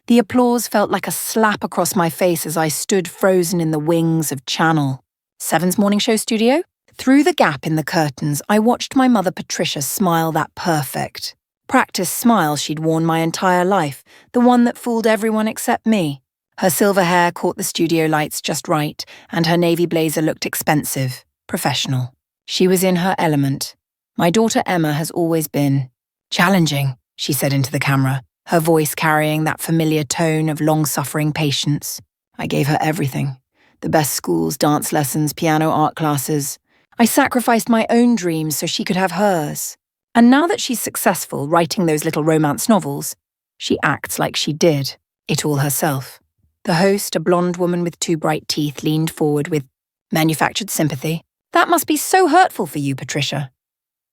The applause felt like a slap across my face as I stood frozen in the wings of Channel 7's morning show studio. Through the gap in the curtains, I watched my mother Patricia smile that perfect, practiced smile she'd worn my entire life, the one that fooled everyone except me. Her silver hair caught the studio lights just right, and her navy blazer looked expensive, professional. She was in her element. My daughter Emma has always been challenging, she said into the camera, her voice carrying that familiar tone of long-suffering patience. I gave her everything. The best schools, dance lessons, piano art classes. I sacrificed my own dreams so she could have hers. And now that she's successful writing those little romance novels, she acts like she did it all herself. The host, a blonde woman with 2 bright teeth, leaned forward with manufactured sympathy. That must be so hurtful for you, Patricia.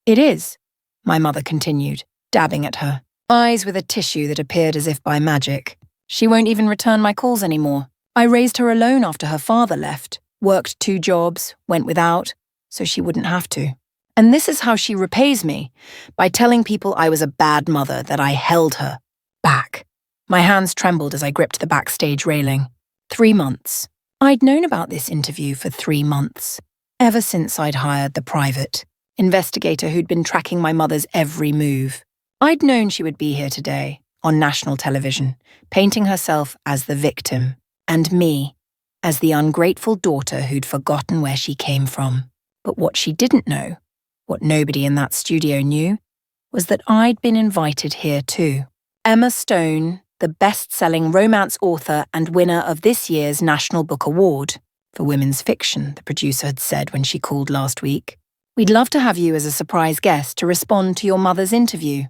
It is, my mother continued, dabbing at her, eyes with a tissue that appeared as if by magic. She won't even return my calls anymore. I raised her alone after her father left, worked 2 jobs, went without, so she wouldn't have to. And this is how she repays me, by telling people I was a bad mother, that I held her back. My hands trembled as I gripped the backstage railing. 3 months. I'd known about this interview for 3 months, ever since I'd hired the private investigator who'd been tracking my mother's every move. I'd known she would be here today, on national television, painting herself as the victim, and me as the ungrateful daughter who'd forgotten where she came from. But what she didn't know, what nobody in that studio knew, was that I'd been invited here too. Emma Stone, the best-selling romance author and winner of this year's National Book Award for Women's Fiction, the producer had said when she called last week. We'd love to have you as a surprise guest to respond to your mother's interview.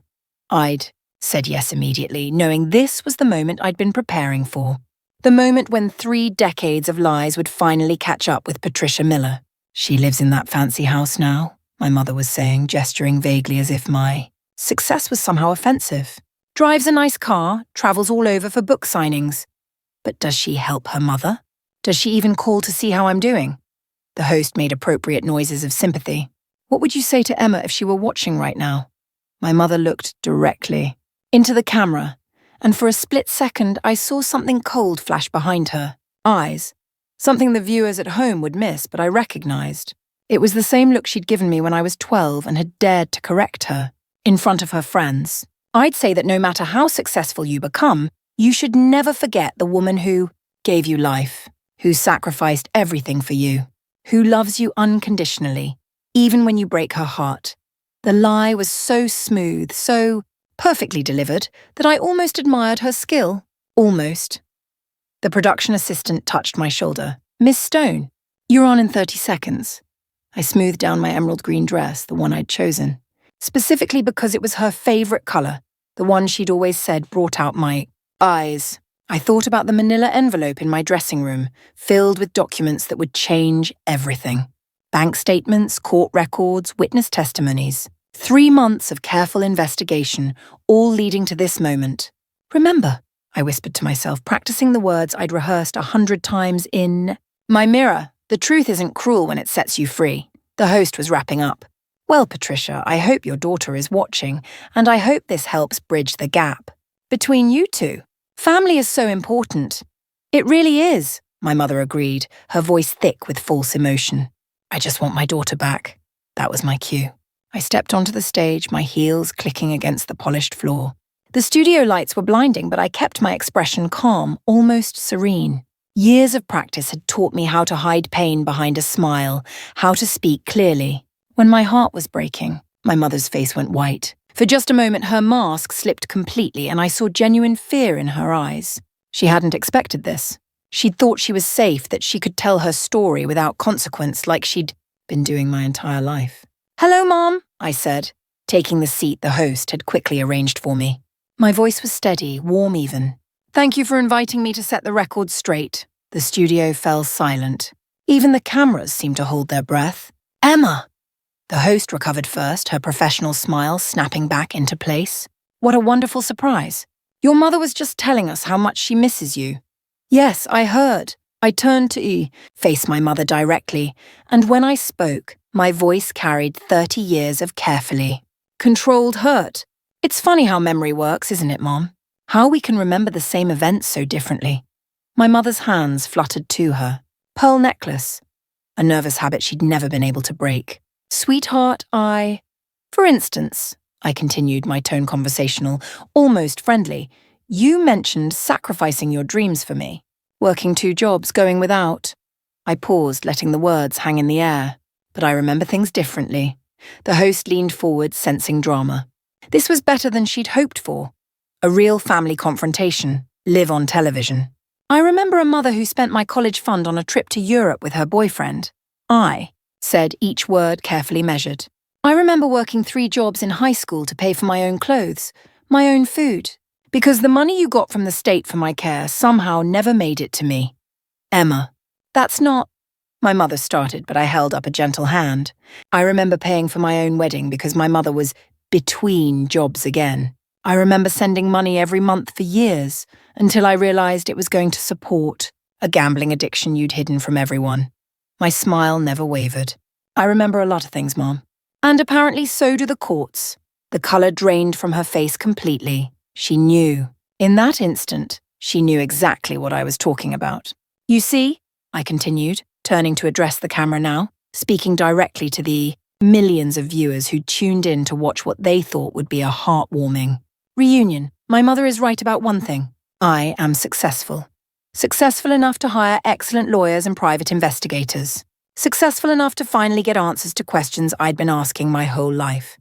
I'd said yes immediately, knowing this was the moment I'd been preparing for. The moment when 3 decades of lies would finally catch up with Patricia Miller. She lives in that fancy house now, my mother was saying, gesturing vaguely as if my success was somehow offensive. Drives a nice car, travels all over for book signings. But does she help her mother? Does she even call to see how I'm doing? The host made appropriate noises of sympathy. What would you say to Emma if she were watching right now? My mother looked directly into the camera, and for a split second I saw something cold flash behind her eyes. Something the viewers at home would miss, but I recognized. It was the same look she'd given me when I was 12 and had dared to correct her, in front of her friends. I'd say that no matter how successful you become, you should never forget the woman who gave you life, who sacrificed everything for you, who loves you unconditionally, even when you break her heart. The lie was so smooth, so perfectly delivered, that I almost admired her skill. Almost. The production assistant touched my shoulder. Miss Stone, you're on in 30 seconds. I smoothed down my emerald green dress, the one I'd chosen, specifically because it was her favorite color, the one she'd always said brought out my eyes. I thought about the manila envelope in my dressing room, filled with documents that would change everything. Bank statements, court records, witness testimonies. 3 months of careful investigation, all leading to this moment. Remember, I whispered to myself, practicing the words I'd rehearsed 100 times in my mirror. The truth isn't cruel when it sets you free. The host was wrapping up. Well, Patricia, I hope your daughter is watching, and I hope this helps bridge the gap between you two. Family is so important. It really is, my mother agreed, her voice thick with false emotion. I just want my daughter back. That was my cue. I stepped onto the stage, my heels clicking against the polished floor. The studio lights were blinding, but I kept my expression calm, almost serene. Years of practice had taught me how to hide pain behind a smile, how to speak clearly. When my heart was breaking, my mother's face went white. For just a moment, her mask slipped completely, and I saw genuine fear in her eyes. She hadn't expected this. She'd thought she was safe, that she could tell her story without consequence, like she'd been doing my entire life. "Hello, Mom," I said, taking the seat the host had quickly arranged for me. My voice was steady, warm even. "Thank you for inviting me to set the record straight." The studio fell silent. Even the cameras seemed to hold their breath. "Emma!" The host recovered first, her professional smile snapping back into place. "What a wonderful surprise. Your mother was just telling us how much she misses you." "Yes, I heard." I turned to face my mother directly, and when I spoke, my voice carried 30 years of carefully controlled hurt. "It's funny how memory works, isn't it, Mom? How we can remember the same events so differently. My mother's hands fluttered to her. Pearl necklace. A nervous habit she'd never been able to break. Sweetheart, For instance, I continued, my tone conversational, almost friendly, you mentioned sacrificing your dreams for me. Working 2 jobs, going without. I paused, letting the words hang in the air. But I remember things differently. The host leaned forward, sensing drama. This was better than she'd hoped for. A real family confrontation, live on television. I remember a mother who spent my college fund on a trip to Europe with her boyfriend. I said, each word carefully measured. I remember working 3 jobs in high school to pay for my own clothes, my own food, because the money you got from the state for my care somehow never made it to me. Emma, that's not... My mother started, but I held up a gentle hand. I remember paying for my own wedding because my mother was between jobs again. I remember sending money every month for years, until I realized it was going to support a gambling addiction you'd hidden from everyone. My smile never wavered. I remember a lot of things, Mom. And apparently so do the courts. The colour drained from her face completely. She knew. In that instant, she knew exactly what I was talking about. You see, I continued, turning to address the camera now, speaking directly to the millions of viewers who tuned in to watch what they thought would be a heartwarming reunion. My mother is right about one thing. I am successful. Successful enough to hire excellent lawyers and private investigators. Successful enough to finally get answers to questions I'd been asking my whole life.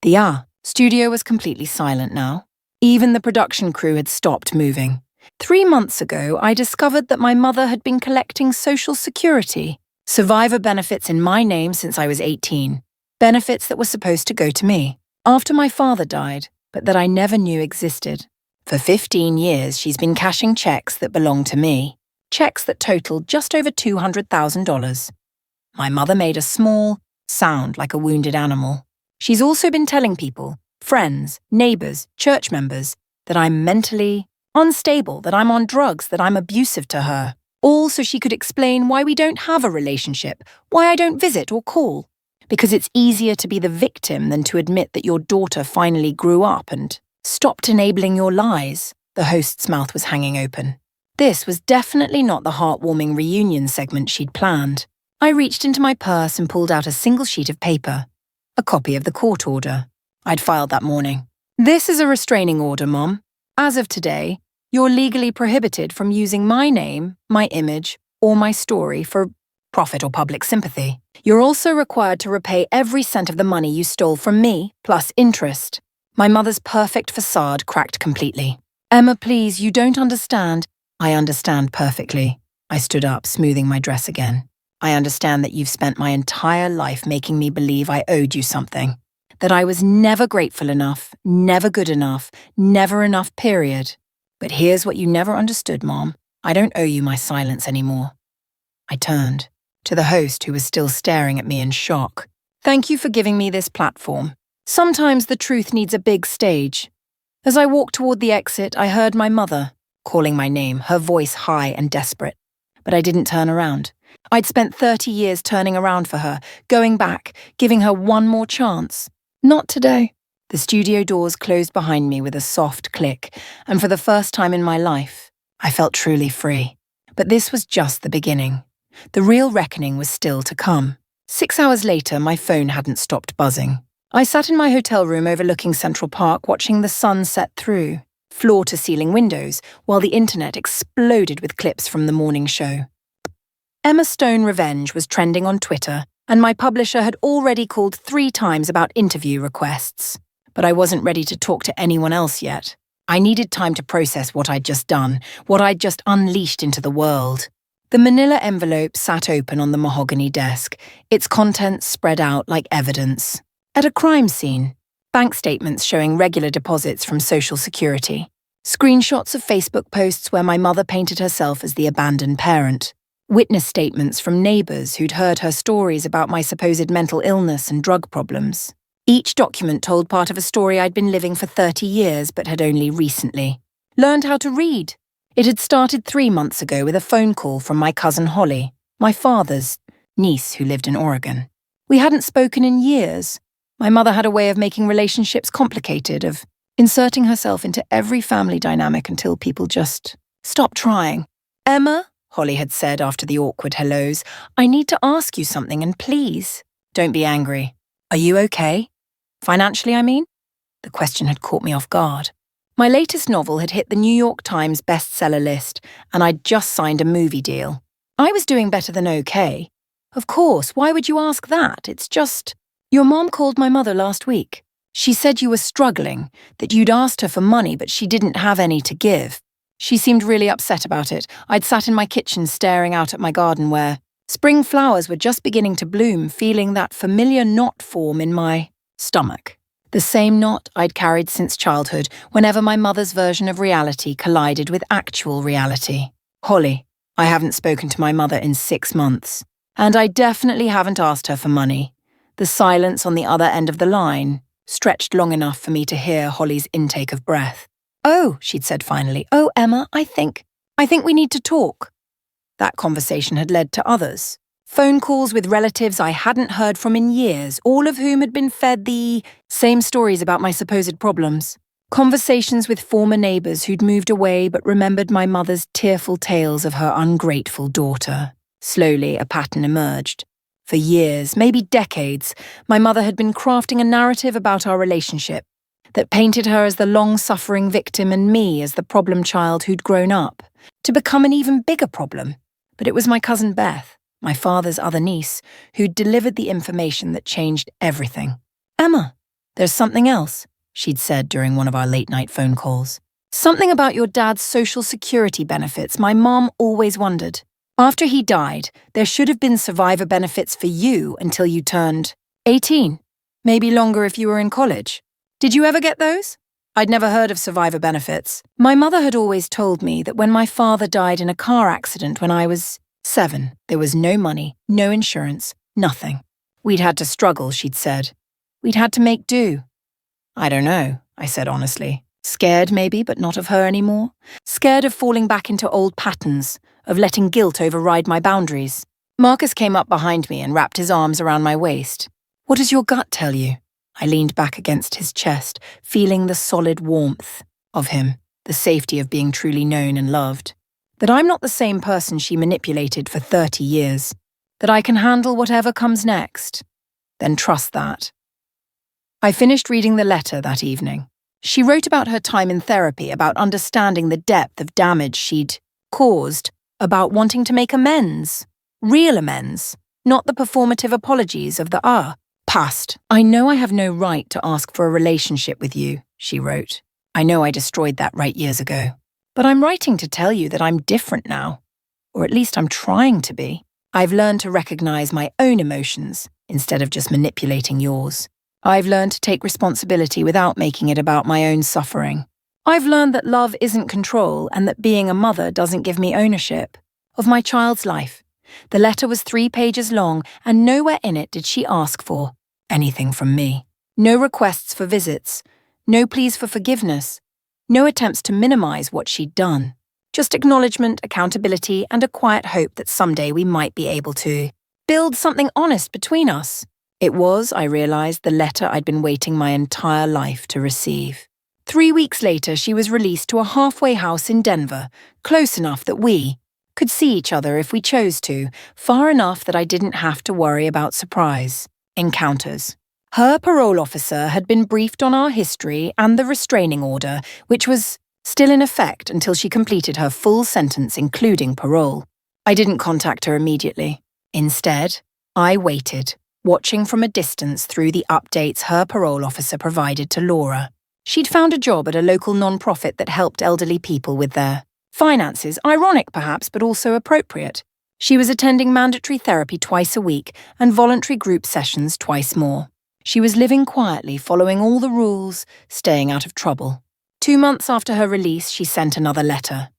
The studio was completely silent now. Even the production crew had stopped moving. 3 months ago, I discovered that my mother had been collecting Social Security, survivor benefits in my name since I was 18, benefits that were supposed to go to me, after my father died, but that I never knew existed. For 15 years, she's been cashing checks that belonged to me, checks that totaled just over $200,000. My mother made a small sound like a wounded animal. She's also been telling people, friends, neighbors, church members, that I'm mentally unstable, that I'm on drugs, that I'm abusive to her. All so she could explain why we don't have a relationship, why I don't visit or call. Because it's easier to be the victim than to admit that your daughter finally grew up and stopped enabling your lies. The host's mouth was hanging open. This was definitely not the heartwarming reunion segment she'd planned. I reached into my purse and pulled out a single sheet of paper, a copy of the court order I'd filed that morning. This is a restraining order, Mom. As of today, you're legally prohibited from using my name, my image, or my story for profit or public sympathy. You're also required to repay every cent of the money you stole from me, plus interest. My mother's perfect facade cracked completely. Emma, please, you don't understand. I understand perfectly. I stood up, smoothing my dress again. I understand that you've spent my entire life making me believe I owed you something. That I was never grateful enough, never good enough, never enough, period. But here's what you never understood, Mom. I don't owe you my silence anymore. I turned to the host, who was still staring at me in shock. Thank you for giving me this platform. Sometimes the truth needs a big stage. As I walked toward the exit, I heard my mother calling my name, her voice high and desperate. But I didn't turn around. I'd spent 30 years turning around for her, going back, giving her one more chance. Not today. The studio doors closed behind me with a soft click, and for the first time in my life, I felt truly free. But this was just the beginning. The real reckoning was still to come. 6 hours later, my phone hadn't stopped buzzing. I sat in my hotel room overlooking Central Park, watching the sun set through floor-to-ceiling windows, while the internet exploded with clips from the morning show. Emma Stone Revenge was trending on Twitter, and my publisher had already called 3 times about interview requests. But I wasn't ready to talk to anyone else yet. I needed time to process what I'd just done, what I'd just unleashed into the world. The manila envelope sat open on the mahogany desk, its contents spread out like evidence. At a crime scene, bank statements showing regular deposits from Social Security, screenshots of Facebook posts where my mother painted herself as the abandoned parent, witness statements from neighbours who'd heard her stories about my supposed mental illness and drug problems. Each document told part of a story I'd been living for 30 years but had only recently learned how to read. It had started 3 months ago with a phone call from my cousin Holly, my father's niece who lived in Oregon. We hadn't spoken in years. My mother had a way of making relationships complicated, of inserting herself into every family dynamic until people just stopped trying. "Emma," Holly had said after the awkward hellos, "I need to ask you something, and please, don't be angry. Are you okay? Financially, I mean?" The question had caught me off guard. My latest novel had hit the New York Times bestseller list, and I'd just signed a movie deal. I was doing better than okay. "Of course, why would you ask that? It's just... Your mom called my mother last week. She said you were struggling, that you'd asked her for money but she didn't have any to give. She seemed really upset about it. I'd sat in my kitchen staring out at my garden where spring flowers were just beginning to bloom, feeling that familiar knot form in my stomach. The same knot I'd carried since childhood, whenever my mother's version of reality collided with actual reality. Holly, I haven't spoken to my mother in 6 months. And I definitely haven't asked her for money. The silence on the other end of the line stretched long enough for me to hear Holly's intake of breath. "Oh," she'd said finally. "Oh, Emma, I think we need to talk." That conversation had led to others. Phone calls with relatives I hadn't heard from in years, all of whom had been fed the same stories about my supposed problems. Conversations with former neighbours who'd moved away but remembered my mother's tearful tales of her ungrateful daughter. Slowly, a pattern emerged. For years, maybe decades, my mother had been crafting a narrative about our relationship that painted her as the long-suffering victim and me as the problem child who'd grown up, to become an even bigger problem. But it was my cousin Beth, my father's other niece, who'd delivered the information that changed everything. "Emma, there's something else," she'd said during one of our late-night phone calls. "Something about your dad's social security benefits my mom always wondered. After he died, there should have been survivor benefits for you until you turned 18. Maybe longer if you were in college. Did you ever get those?" I'd never heard of survivor benefits. My mother had always told me that when my father died in a car accident when I was 7, there was no money, no insurance, nothing. We'd had to struggle, she'd said. We'd had to make do. "I don't know," I said honestly. Scared maybe, but not of her anymore. Scared of falling back into old patterns, of letting guilt override my boundaries. Marcus came up behind me and wrapped his arms around my waist. "What does your gut tell you?" I leaned back against his chest, feeling the solid warmth of him, the safety of being truly known and loved. That I'm not the same person she manipulated for 30 years. That I can handle whatever comes next. Then trust that. I finished reading the letter that evening. She wrote about her time in therapy, about understanding the depth of damage she'd caused, about wanting to make amends. Real amends, not the performative apologies of the past. "I know I have no right to ask for a relationship with you," she wrote. "I know I destroyed that right years ago. But I'm writing to tell you that I'm different now. Or at least I'm trying to be. I've learned to recognize my own emotions instead of just manipulating yours. I've learned to take responsibility without making it about my own suffering. I've learned that love isn't control and that being a mother doesn't give me ownership of my child's life." The letter was 3 pages long, and nowhere in it did she ask for anything from me. No requests for visits, no pleas for forgiveness, no attempts to minimize what she'd done. Just acknowledgement, accountability, and a quiet hope that someday we might be able to build something honest between us. It was, I realized, the letter I'd been waiting my entire life to receive. 3 weeks later, she was released to a halfway house in Denver, close enough that we could see each other if we chose to, far enough that I didn't have to worry about surprise encounters. Her parole officer had been briefed on our history and the restraining order, which was still in effect until she completed her full sentence, including parole. I didn't contact her immediately. Instead, I waited, watching from a distance through the updates her parole officer provided to Laura. She'd found a job at a local non-profit that helped elderly people with their finances, ironic perhaps, but also appropriate. She was attending mandatory therapy twice a week and voluntary group sessions twice more. She was living quietly, following all the rules, staying out of trouble. 2 months after her release, she sent another letter.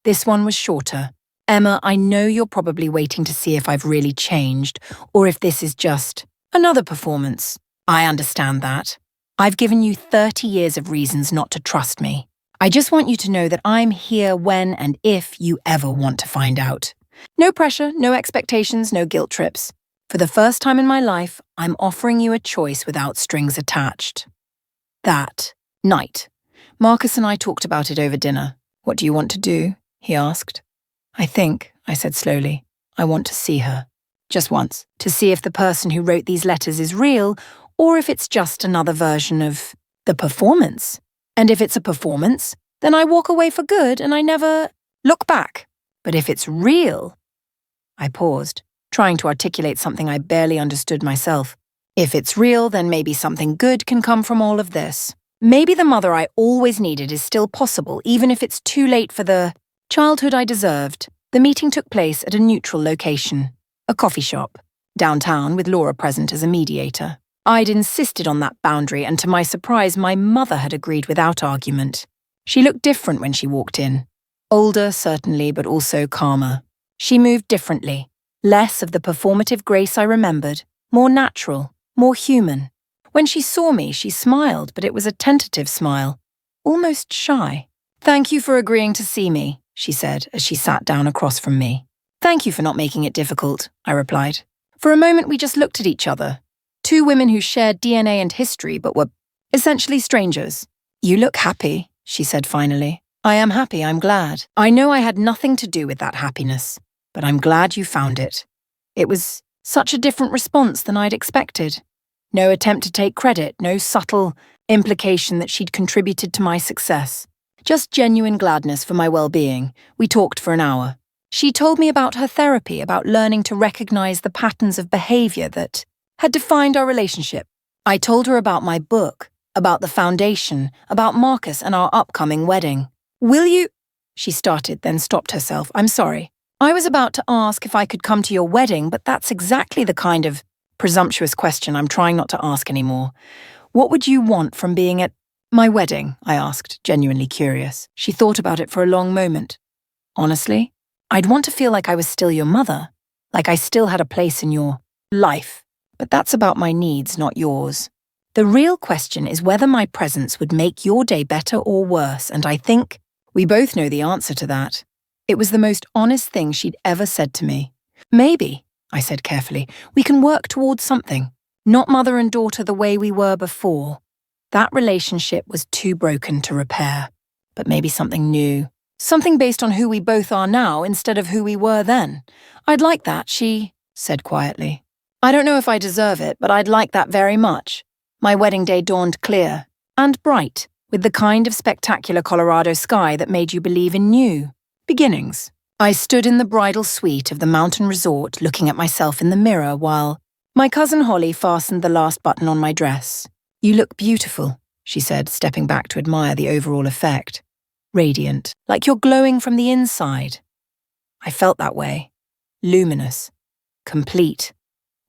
This one was shorter. "Emma, I know you're probably waiting to see if I've really changed, or if this is just another performance. I understand that. I've given you 30 years of reasons not to trust me. I just want you to know that I'm here when and if you ever want to find out. No pressure, no expectations, no guilt trips. For the first time in my life, I'm offering you a choice without strings attached." That night, Marcus and I talked about it over dinner. What do you want to do? He asked. I said slowly, I want to see her. Just once, to see if the person who wrote these letters is real, or if it's just another version of the performance. And if it's a performance, then I walk away for good and I never look back. But if it's real... I paused, trying to articulate something I barely understood myself. If it's real, then maybe something good can come from all of this. Maybe the mother I always needed is still possible, even if it's too late for the childhood I deserved. The meeting took place at a neutral location, a coffee shop, downtown with Laura present as a mediator. I'd insisted on that boundary, and to my surprise, my mother had agreed without argument. She looked different when she walked in. Older, certainly, but also calmer. She moved differently. Less of the performative grace I remembered, more natural, more human. When she saw me, she smiled, but it was a tentative smile, almost shy. "Thank you for agreeing to see me," she said as she sat down across from me. "Thank you for not making it difficult," I replied. For a moment, we just looked at each other. Two women who shared DNA and history but were essentially strangers. "You look happy," she said finally. "I am happy, I'm glad. I know I had nothing to do with that happiness, but I'm glad you found it." It was such a different response than I'd expected. No attempt to take credit, no subtle implication that she'd contributed to my success. Just genuine gladness for my well-being. We talked for an hour. She told me about her therapy, about learning to recognize the patterns of behavior that had defined our relationship. I told her about my book, about the foundation, about Marcus and our upcoming wedding. "Will you—" she started, then stopped herself. "I'm sorry. I was about to ask if I could come to your wedding, but that's exactly the kind of presumptuous question I'm trying not to ask anymore. What would you want from being at my wedding?" I asked, genuinely curious. She thought about it for a long moment. "Honestly, I'd want to feel like I was still your mother, like I still had a place in your life. But that's about my needs, not yours. The real question is whether my presence would make your day better or worse, and I think we both know the answer to that." It was the most honest thing she'd ever said to me. "Maybe," I said carefully, "we can work towards something. Not mother and daughter the way we were before. That relationship was too broken to repair. But maybe something new. Something based on who we both are now instead of who we were then. I'd like that," she said quietly. "I don't know if I deserve it, but I'd like that very much." My wedding day dawned clear and bright, with the kind of spectacular Colorado sky that made you believe in new beginnings. I stood in the bridal suite of the mountain resort looking at myself in the mirror while my cousin Holly fastened the last button on my dress. "You look beautiful," she said, stepping back to admire the overall effect. "Radiant, like you're glowing from the inside." I felt that way. Luminous. Complete.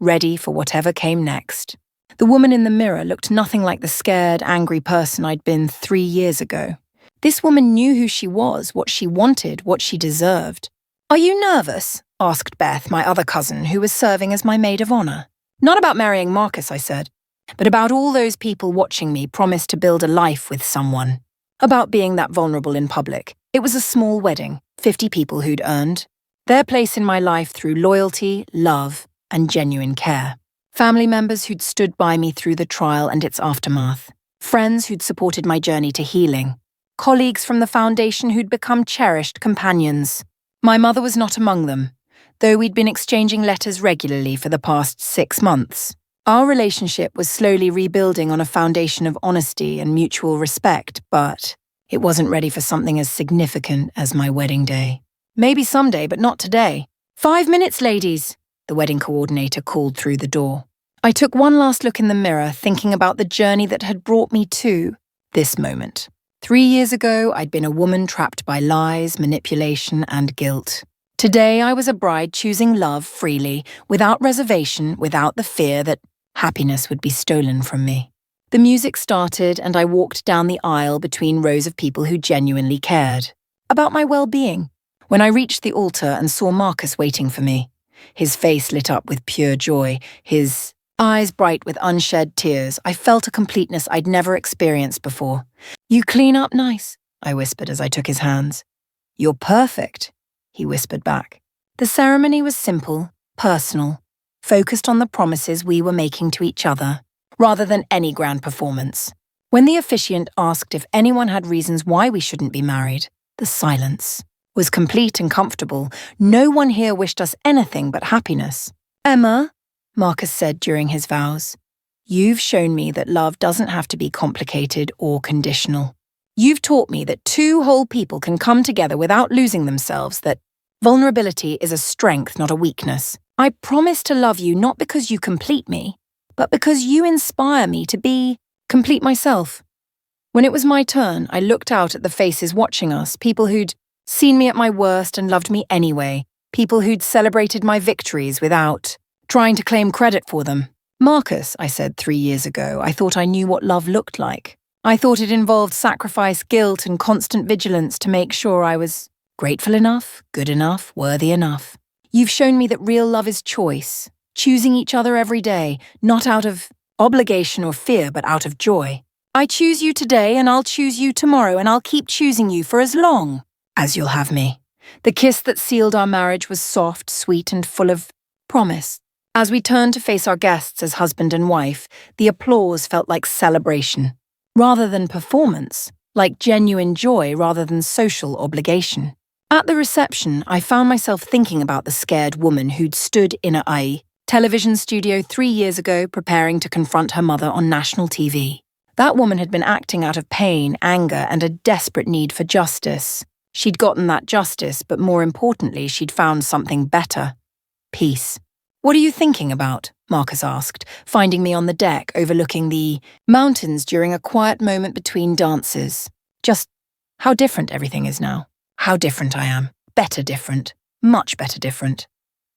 Ready for whatever came next. The woman in the mirror looked nothing like the scared, angry person I'd been 3 years ago. This woman knew who she was, what she wanted, what she deserved. "Are you nervous?" asked Beth, my other cousin, who was serving as my maid of honor. "Not about marrying Marcus," I said, "but about all those people watching me promise to build a life with someone. About being that vulnerable in public. It was a small wedding, 50 people who'd earned their place in my life through loyalty, love, and genuine care. Family members who'd stood by me through the trial and its aftermath. Friends who'd supported my journey to healing. Colleagues from the foundation who'd become cherished companions. My mother was not among them, though we'd been exchanging letters regularly for the past 6 months. Our relationship was slowly rebuilding on a foundation of honesty and mutual respect, but it wasn't ready for something as significant as my wedding day. "Maybe someday, but not today. 5 minutes, ladies," the wedding coordinator called through the door. I took one last look in the mirror, thinking about the journey that had brought me to this moment. 3 years ago, I'd been a woman trapped by lies, manipulation, and guilt. Today, I was a bride choosing love freely, without reservation, without the fear that happiness would be stolen from me. The music started, and I walked down the aisle between rows of people who genuinely cared about my well-being. When I reached the altar and saw Marcus waiting for me, his face lit up with pure joy, his eyes bright with unshed tears, I felt a completeness I'd never experienced before. "You clean up nice," I whispered as I took his hands. "You're perfect," he whispered back. The ceremony was simple, personal, focused on the promises we were making to each other, rather than any grand performance. When the officiant asked if anyone had reasons why we shouldn't be married, the silence was complete and comfortable. No one here wished us anything but happiness. "Emma," Marcus said during his vows, "you've shown me that love doesn't have to be complicated or conditional. You've taught me that two whole people can come together without losing themselves, that vulnerability is a strength, not a weakness. I promise to love you not because you complete me, but because you inspire me to be complete myself." When it was my turn, I looked out at the faces watching us, people who'd seen me at my worst and loved me anyway, people who'd celebrated my victories without trying to claim credit for them. "Marcus," I said 3 years ago, I thought I knew what love looked like. I thought it involved sacrifice, guilt, and constant vigilance to make sure I was grateful enough, good enough, worthy enough. You've shown me that real love is choice, choosing each other every day, not out of obligation or fear, but out of joy. I choose you today, and I'll choose you tomorrow, and I'll keep choosing you for as long as you'll have me. The kiss that sealed our marriage was soft, sweet, and full of promise. As we turned to face our guests as husband and wife, the applause felt like celebration, rather than performance, like genuine joy rather than social obligation. At the reception, I found myself thinking about the scared woman who'd stood in a television studio 3 years ago preparing to confront her mother on national TV. That woman had been acting out of pain, anger, and a desperate need for justice. She'd gotten that justice, but more importantly, she'd found something better: peace. "What are you thinking about?" Marcus asked, finding me on the deck overlooking the mountains during a quiet moment between dances. "Just how different everything is now. How different I am. Better different. Much better different."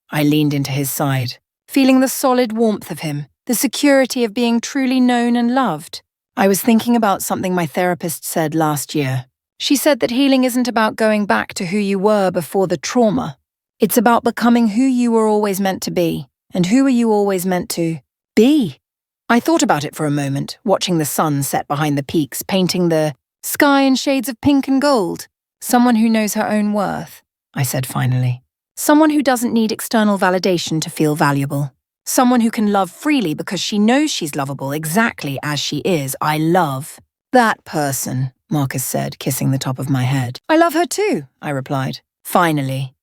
I leaned into his side, feeling the solid warmth of him, the security of being truly known and loved. I was thinking about something my therapist said last year. She said that healing isn't about going back to who you were before the trauma. It's about becoming who you were always meant to be. And who are you always meant to be? I thought about it for a moment, watching the sun set behind the peaks, painting the sky in shades of pink and gold. "Someone who knows her own worth," I said finally. "Someone who doesn't need external validation to feel valuable. Someone who can love freely because she knows she's lovable exactly as she is. I love that person," Marcus said, kissing the top of my head. "I love her too," I replied. Finally.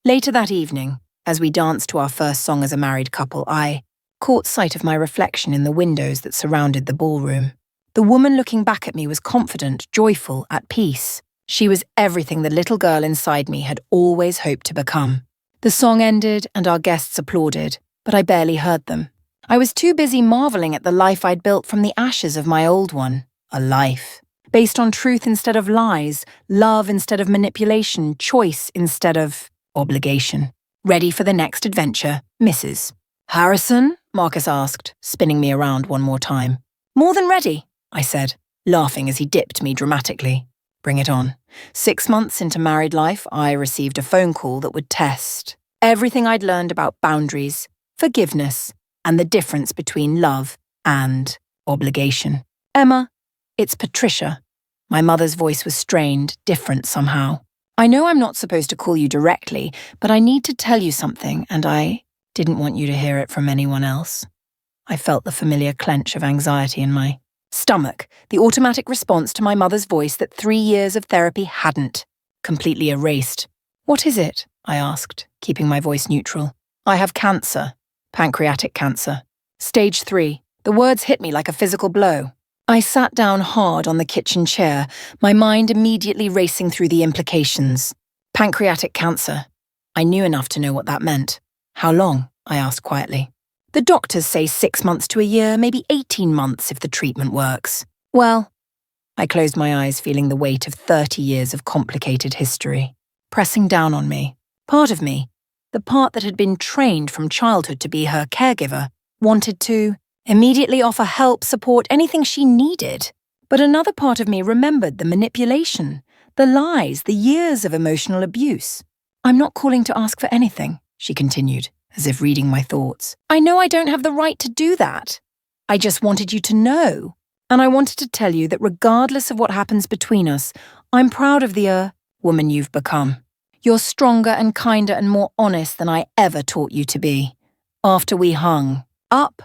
Later that evening, as we danced to our first song as a married couple, I caught sight of my reflection in the windows that surrounded the ballroom. The woman looking back at me was confident, joyful, at peace. She was everything the little girl inside me had always hoped to become. The song ended and our guests applauded, but I barely heard them. I was too busy marveling at the life I'd built from the ashes of my old one. A life based on truth instead of lies, love instead of manipulation, choice instead of obligation. Ready for the next adventure, Mrs. "Harrison?" Marcus asked, spinning me around one more time. "More than ready," I said, laughing as he dipped me dramatically. Bring it on. 6 months into married life, I received a phone call that would test everything I'd learned about boundaries, forgiveness, and the difference between love and obligation. "Emma, it's Patricia." My mother's voice was strained, different somehow. "I know I'm not supposed to call you directly, but I need to tell you something, and I didn't want you to hear it from anyone else." I felt the familiar clench of anxiety in my stomach, the automatic response to my mother's voice that 3 years of therapy hadn't completely erased. "What is it?" I asked, keeping my voice neutral. "I have cancer. Pancreatic cancer. Stage 3. The words hit me like a physical blow. I sat down hard on the kitchen chair, my mind immediately racing through the implications. Pancreatic cancer. I knew enough to know what that meant. "How long?" I asked quietly. "The doctors say 6 months to a year, maybe 18 months if the treatment works." "Well," I closed my eyes, feeling the weight of 30 years of complicated history pressing down on me. Part of me, the part that had been trained from childhood to be her caregiver, wanted to immediately offer help, support, anything she needed. But another part of me remembered the manipulation, the lies, the years of emotional abuse. "I'm not calling to ask for anything," she continued, as if reading my thoughts. "I know I don't have the right to do that. I just wanted you to know. And I wanted to tell you that regardless of what happens between us, I'm proud of the woman you've become. You're stronger and kinder and more honest than I ever taught you to be. After we hung up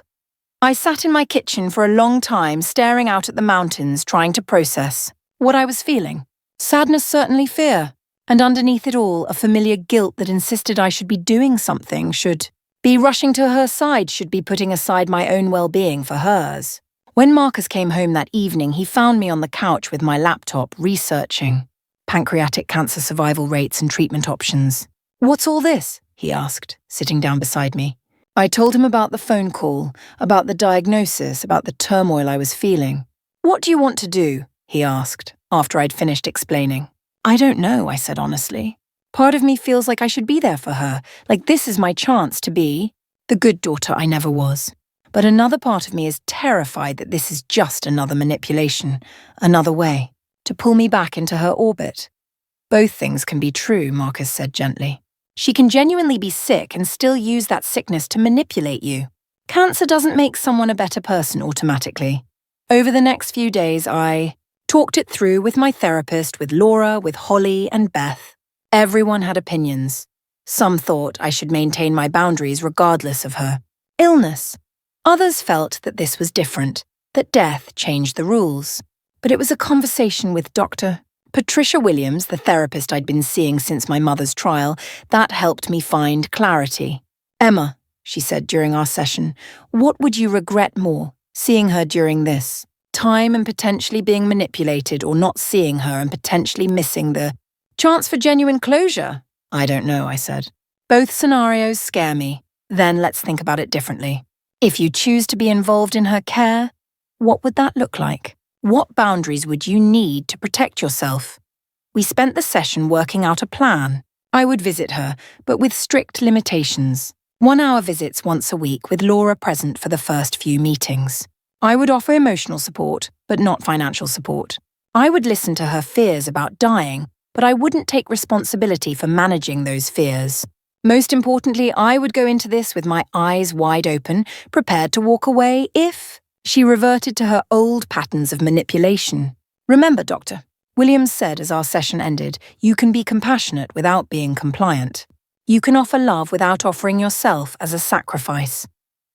I sat in my kitchen for a long time, staring out at the mountains, trying to process what I was feeling. Sadness, certainly fear, and underneath it all, a familiar guilt that insisted I should be doing something, should be rushing to her side, should be putting aside my own well-being for hers. When Marcus came home that evening, he found me on the couch with my laptop, researching pancreatic cancer survival rates and treatment options. "What's all this?" he asked, sitting down beside me. I told him about the phone call, about the diagnosis, about the turmoil I was feeling. "What do you want to do?" he asked, after I'd finished explaining. "I don't know," I said honestly. "Part of me feels like I should be there for her, like this is my chance to be the good daughter I never was. But another part of me is terrified that this is just another manipulation, another way, to pull me back into her orbit." "Both things can be true," Marcus said gently. "She can genuinely be sick and still use that sickness to manipulate you. Cancer doesn't make someone a better person automatically." Over the next few days, I talked it through with my therapist, with Laura, with Holly and Beth. Everyone had opinions. Some thought I should maintain my boundaries regardless of her illness. Others felt that this was different, that death changed the rules. But it was a conversation with Dr. Patricia Williams, the therapist I'd been seeing since my mother's trial, that helped me find clarity. "Emma," she said during our session, "what would you regret more, seeing her during this time and potentially being manipulated, or not seeing her and potentially missing the chance for genuine closure?" "I don't know," I said. "Both scenarios scare me. Then let's think about it differently. If you choose to be involved in her care, what would that look like? What boundaries would you need to protect yourself?" We spent the session working out a plan. I would visit her, but with strict limitations. 1-hour visits once a week with Laura present for the first few meetings. I would offer emotional support, but not financial support. I would listen to her fears about dying, but I wouldn't take responsibility for managing those fears. Most importantly, I would go into this with my eyes wide open, prepared to walk away if she reverted to her old patterns of manipulation. "Remember, Doctor," Williams said as our session ended, "you can be compassionate without being compliant. You can offer love without offering yourself as a sacrifice."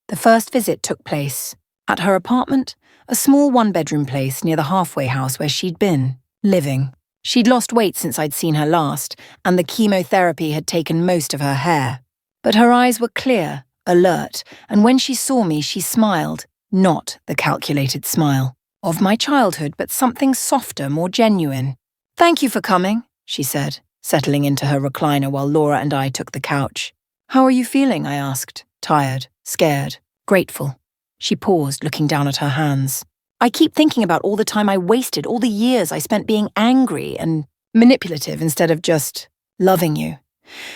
The first visit took place at her apartment, a small one-bedroom place near the halfway house where she'd been living. She'd lost weight since I'd seen her last, and the chemotherapy had taken most of her hair. But her eyes were clear, alert, and when she saw me, she smiled. Not the calculated smile of my childhood, but something softer, more genuine. "Thank you for coming," she said, settling into her recliner while Laura and I took the couch. "How are you feeling?" I asked. "Tired, scared, grateful." She paused, looking down at her hands. "I keep thinking about all the time I wasted, all the years I spent being angry and manipulative instead of just loving you."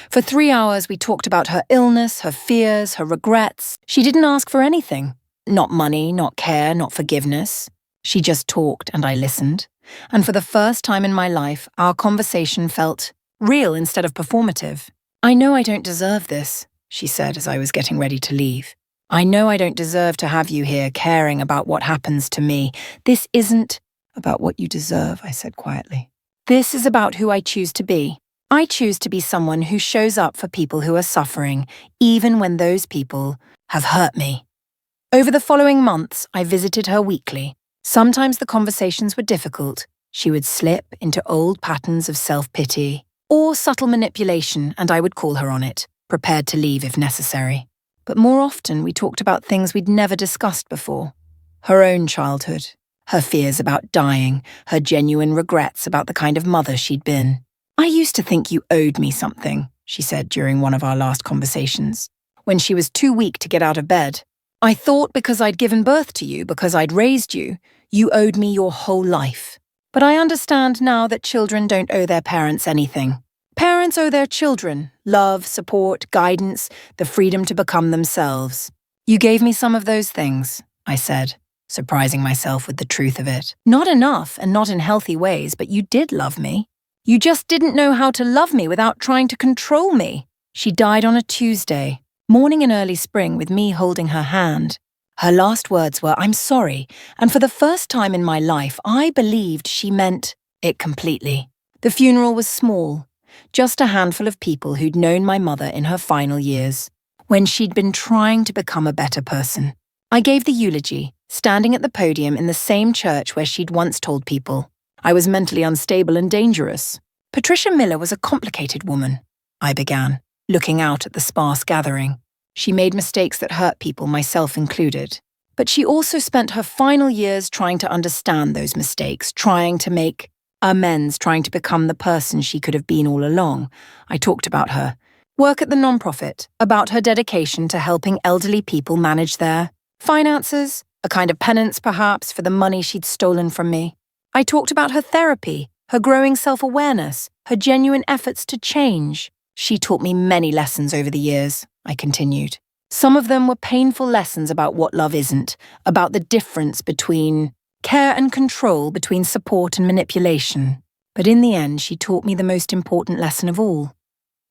For 3 hours, we talked about her illness, her fears, her regrets. She didn't ask for anything. Not money, not care, not forgiveness. She just talked and I listened. And for the first time in my life, our conversation felt real instead of performative. "I know I don't deserve this," she said as I was getting ready to leave. "I know I don't deserve to have you here caring about what happens to me. This isn't about what you deserve," I said quietly. "This is about who I choose to be. I choose to be someone who shows up for people who are suffering, even when those people have hurt me." Over the following months, I visited her weekly. Sometimes the conversations were difficult. She would slip into old patterns of self-pity or subtle manipulation, and I would call her on it, prepared to leave if necessary. But more often, we talked about things we'd never discussed before. Her own childhood, her fears about dying, her genuine regrets about the kind of mother she'd been. "I used to think you owed me something," she said during one of our last conversations. When she was too weak to get out of bed, "I thought because I'd given birth to you, because I'd raised you, you owed me your whole life. But I understand now that children don't owe their parents anything. Parents owe their children love, support, guidance, the freedom to become themselves. You gave me some of those things," I said, surprising myself with the truth of it. "Not enough and not in healthy ways, but you did love me. You just didn't know how to love me without trying to control me." She died on a Tuesday, morning in early spring with me holding her hand. Her last words were, "I'm sorry," and for the first time in my life, I believed she meant it completely. The funeral was small, just a handful of people who'd known my mother in her final years, when she'd been trying to become a better person. I gave the eulogy, standing at the podium in the same church where she'd once told people I was mentally unstable and dangerous. Patricia Miller was a complicated woman, I began, looking out at the sparse gathering. She made mistakes that hurt people, myself included. But she also spent her final years trying to understand those mistakes, trying to make amends, trying to become the person she could have been all along. I talked about her work at the nonprofit, about her dedication to helping elderly people manage their finances, a kind of penance perhaps for the money she'd stolen from me. I talked about her therapy, her growing self-awareness, her genuine efforts to change. She taught me many lessons over the years, I continued. Some of them were painful lessons about what love isn't, about the difference between care and control, between support and manipulation. But in the end, she taught me the most important lesson of all,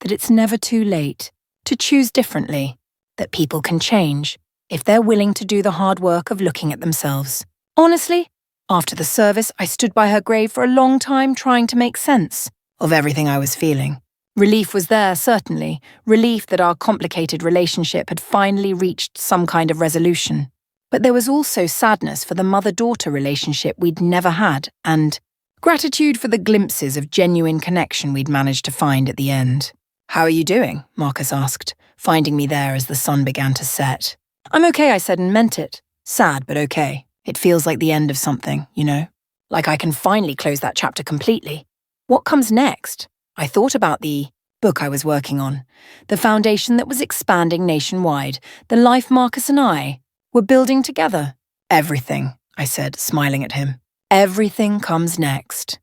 that it's never too late to choose differently, that people can change if they're willing to do the hard work of looking at themselves. Honestly, after the service, I stood by her grave for a long time trying to make sense of everything I was feeling. Relief was there, certainly. Relief that our complicated relationship had finally reached some kind of resolution. But there was also sadness for the mother-daughter relationship we'd never had, and gratitude for the glimpses of genuine connection we'd managed to find at the end. "How are you doing?" Marcus asked, finding me there as the sun began to set. "I'm okay," I said, and meant it. Sad, but okay. It feels like the end of something, you know? Like I can finally close that chapter completely. What comes next? I thought about the book I was working on, the foundation that was expanding nationwide, the life Marcus and I were building together. Everything, I said, smiling at him. Everything comes next.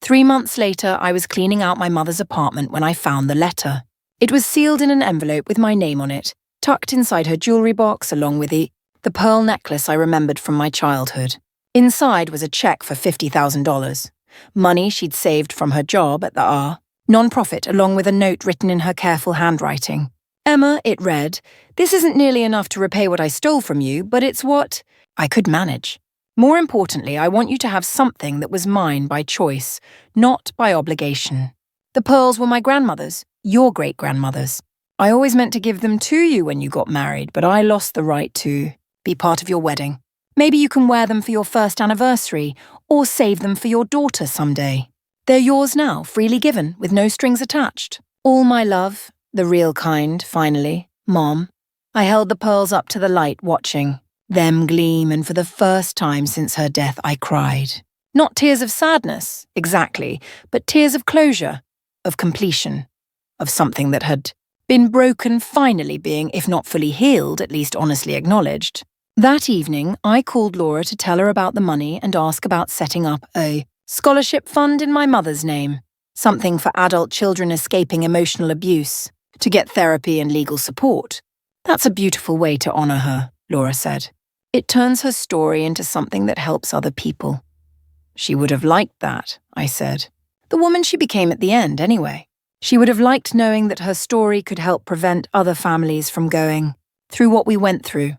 3 months later, I was cleaning out my mother's apartment when I found the letter. It was sealed in an envelope with my name on it, tucked inside her jewelry box along with the pearl necklace I remembered from my childhood. Inside was a check for $50,000, money she'd saved from her job at the nonprofit, along with a note written in her careful handwriting. "Emma," it read, "this isn't nearly enough to repay what I stole from you, but it's what I could manage. More importantly, I want you to have something that was mine by choice, not by obligation. The pearls were my grandmother's, your great-grandmother's. I always meant to give them to you when you got married, but I lost the right to be part of your wedding. Maybe you can wear them for your first anniversary, or save them for your daughter someday. They're yours now, freely given, with no strings attached. All my love, the real kind, finally, Mom." I held the pearls up to the light, watching them gleam, and for the first time since her death, I cried. Not tears of sadness, exactly, but tears of closure, of completion, of something that had been broken finally being, if not fully healed, at least honestly acknowledged. That evening, I called Laura to tell her about the money and ask about setting up a scholarship fund in my mother's name, something for adult children escaping emotional abuse, to get therapy and legal support. "That's a beautiful way to honor her," Laura said. "It turns her story into something that helps other people." "She would have liked that," I said. "The woman she became at the end, anyway. She would have liked knowing that her story could help prevent other families from going through what we went through."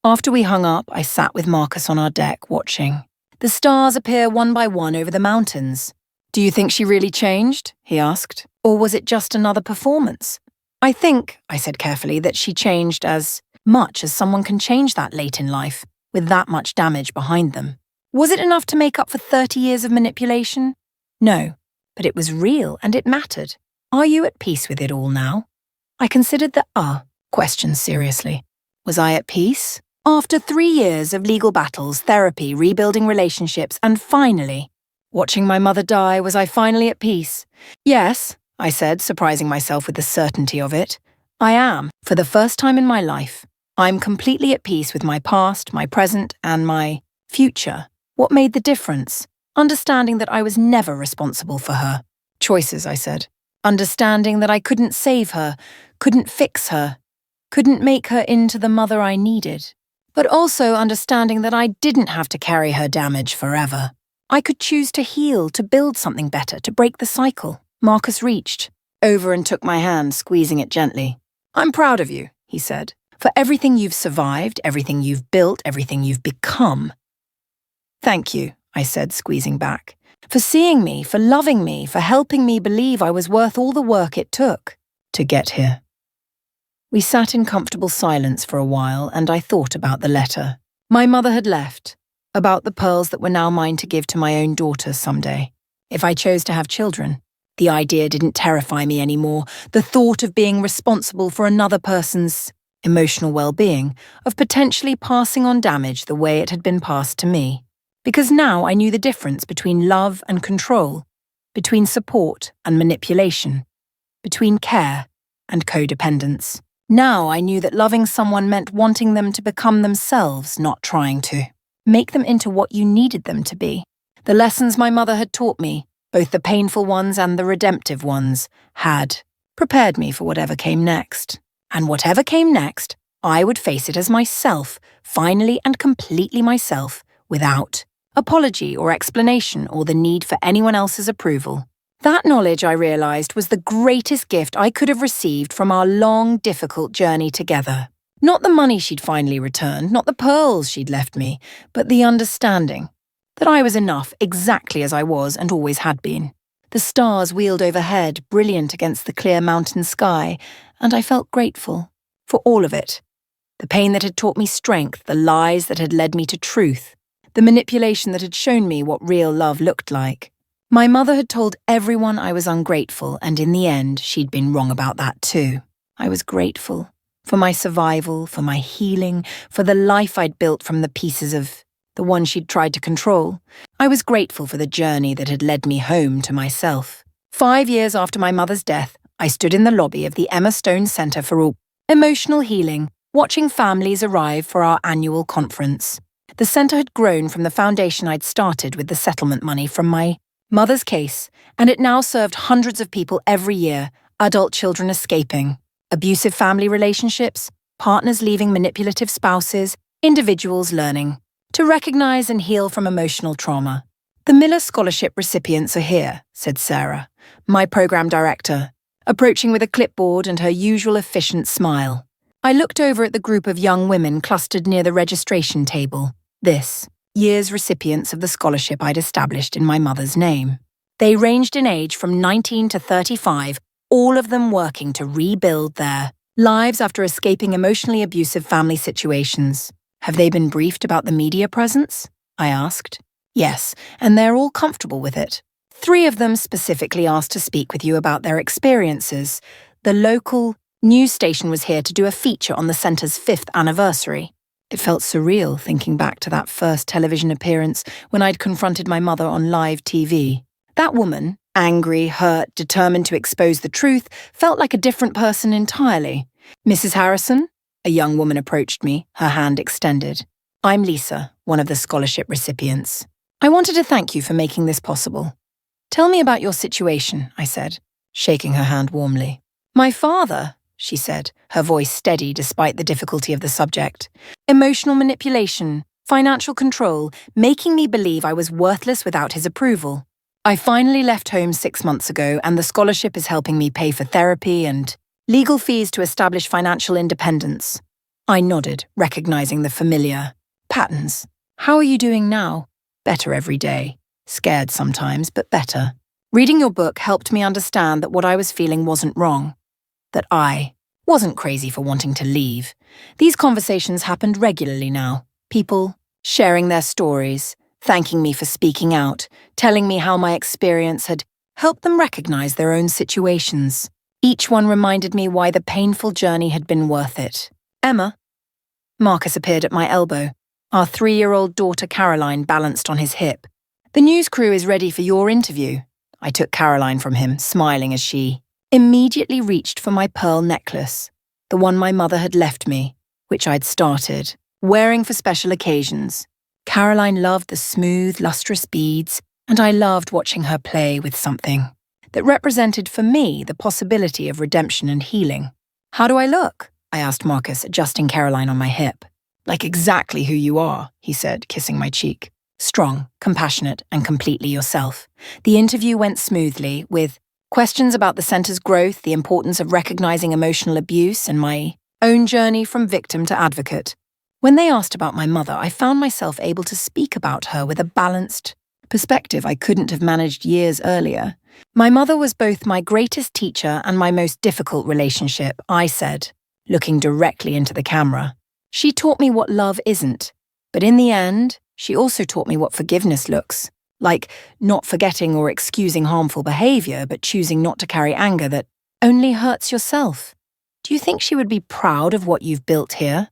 After we hung up, I sat with Marcus on our deck, watching the stars appear one by one over the mountains. "Do you think she really changed?" he asked. "Or was it just another performance?" "I think," I said carefully, "that she changed as much as someone can change that late in life, with that much damage behind them. Was it enough to make up for 30 years of manipulation? No, but it was real and it mattered. Are you at peace with it all now?" I considered the question seriously. Was I at peace? After 3 years of legal battles, therapy, rebuilding relationships, and finally, watching my mother die, was I finally at peace? "Yes," I said, surprising myself with the certainty of it. "I am, for the first time in my life. I'm completely at peace with my past, my present, and my future. What made the difference? Understanding that I was never responsible for her. Choices," I said. Understanding that I couldn't save her, couldn't fix her, couldn't make her into the mother I needed. But also understanding that I didn't have to carry her damage forever. I could choose to heal, to build something better, to break the cycle. Marcus reached over and took my hand, squeezing it gently. "I'm proud of you," he said, "for everything you've survived, everything you've built, everything you've become." "Thank you," I said, squeezing back, "for seeing me, for loving me, for helping me believe I was worth all the work it took to get here." We sat in comfortable silence for a while, and I thought about the letter my mother had left, about the pearls that were now mine to give to my own daughter someday, if I chose to have children. The idea didn't terrify me anymore. The thought of being responsible for another person's emotional well-being, of potentially passing on damage the way it had been passed to me. Because now I knew the difference between love and control, between support and manipulation, between care and codependence. Now I knew that loving someone meant wanting them to become themselves, not trying to. Make them into what you needed them to be. The lessons my mother had taught me, both the painful ones and the redemptive ones, had prepared me for whatever came next. And whatever came next, I would face it as myself, finally and completely myself, without apology or explanation or the need for anyone else's approval. That knowledge, I realized, was the greatest gift I could have received from our long, difficult journey together. Not the money she'd finally returned, not the pearls she'd left me, but the understanding that I was enough exactly as I was and always had been. The stars wheeled overhead, brilliant against the clear mountain sky, and I felt grateful for all of it. The pain that had taught me strength, the lies that had led me to truth, the manipulation that had shown me what real love looked like. My mother had told everyone I was ungrateful, and in the end, she'd been wrong about that too. I was grateful for my survival, for my healing, for the life I'd built from the pieces of the one she'd tried to control. I was grateful for the journey that had led me home to myself. 5 years after my mother's death, I stood in the lobby of the Emma Stone Center for Emotional Healing, watching families arrive for our annual conference. The center had grown from the foundation I'd started with the settlement money from my mother's case, and it now served hundreds of people every year, adult children escaping, abusive family relationships, partners leaving manipulative spouses, individuals learning to recognize and heal from emotional trauma. The Miller Scholarship recipients are here, said Sarah, my program director, approaching with a clipboard and her usual efficient smile. I looked over at the group of young women clustered near the registration table. This year's recipients of the scholarship I'd established in my mother's name. They ranged in age from 19 to 35, all of them working to rebuild their lives after escaping emotionally abusive family situations. Have they been briefed about the media presence? I asked. Yes, and they're all comfortable with it. 3 of them specifically asked to speak with you about their experiences. The local news station was here to do a feature on the center's 5th anniversary. It felt surreal thinking back to that first television appearance when I'd confronted my mother on live TV. That woman, angry, hurt, determined to expose the truth, felt like a different person entirely. Mrs. Harrison? A young woman approached me, her hand extended. I'm Lisa, one of the scholarship recipients. I wanted to thank you for making this possible. Tell me about your situation, I said, shaking her hand warmly. My father, she said, her voice steady despite the difficulty of the subject. Emotional manipulation, financial control, making me believe I was worthless without his approval. I finally left home 6 months ago, and the scholarship is helping me pay for therapy and legal fees to establish financial independence. I nodded, recognizing the familiar patterns. How are you doing now? Better every day. Scared sometimes, but better. Reading your book helped me understand that what I was feeling wasn't wrong. That I wasn't crazy for wanting to leave. These conversations happened regularly now. People sharing their stories, thanking me for speaking out, telling me how my experience had helped them recognize their own situations. Each one reminded me why the painful journey had been worth it. Emma. Marcus appeared at my elbow. Our 3-year-old daughter Caroline balanced on his hip. The news crew is ready for your interview. I took Caroline from him, smiling as she immediately reached for my pearl necklace, the one my mother had left me, which I'd started, wearing for special occasions. Caroline loved the smooth, lustrous beads, and I loved watching her play with something that represented for me the possibility of redemption and healing. How do I look? I asked Marcus, adjusting Caroline on my hip. Like exactly who you are, he said, kissing my cheek. Strong, compassionate, and completely yourself. The interview went smoothly, with questions about the center's growth, the importance of recognizing emotional abuse, and my own journey from victim to advocate. When they asked about my mother, I found myself able to speak about her with a balanced perspective I couldn't have managed years earlier. My mother was both my greatest teacher and my most difficult relationship, I said. looking directly into the camera. She taught me what love isn't, but in the end, she also taught me what forgiveness looks like, not forgetting or excusing harmful behavior, but choosing not to carry anger that only hurts yourself. Do you think she would be proud of what you've built here?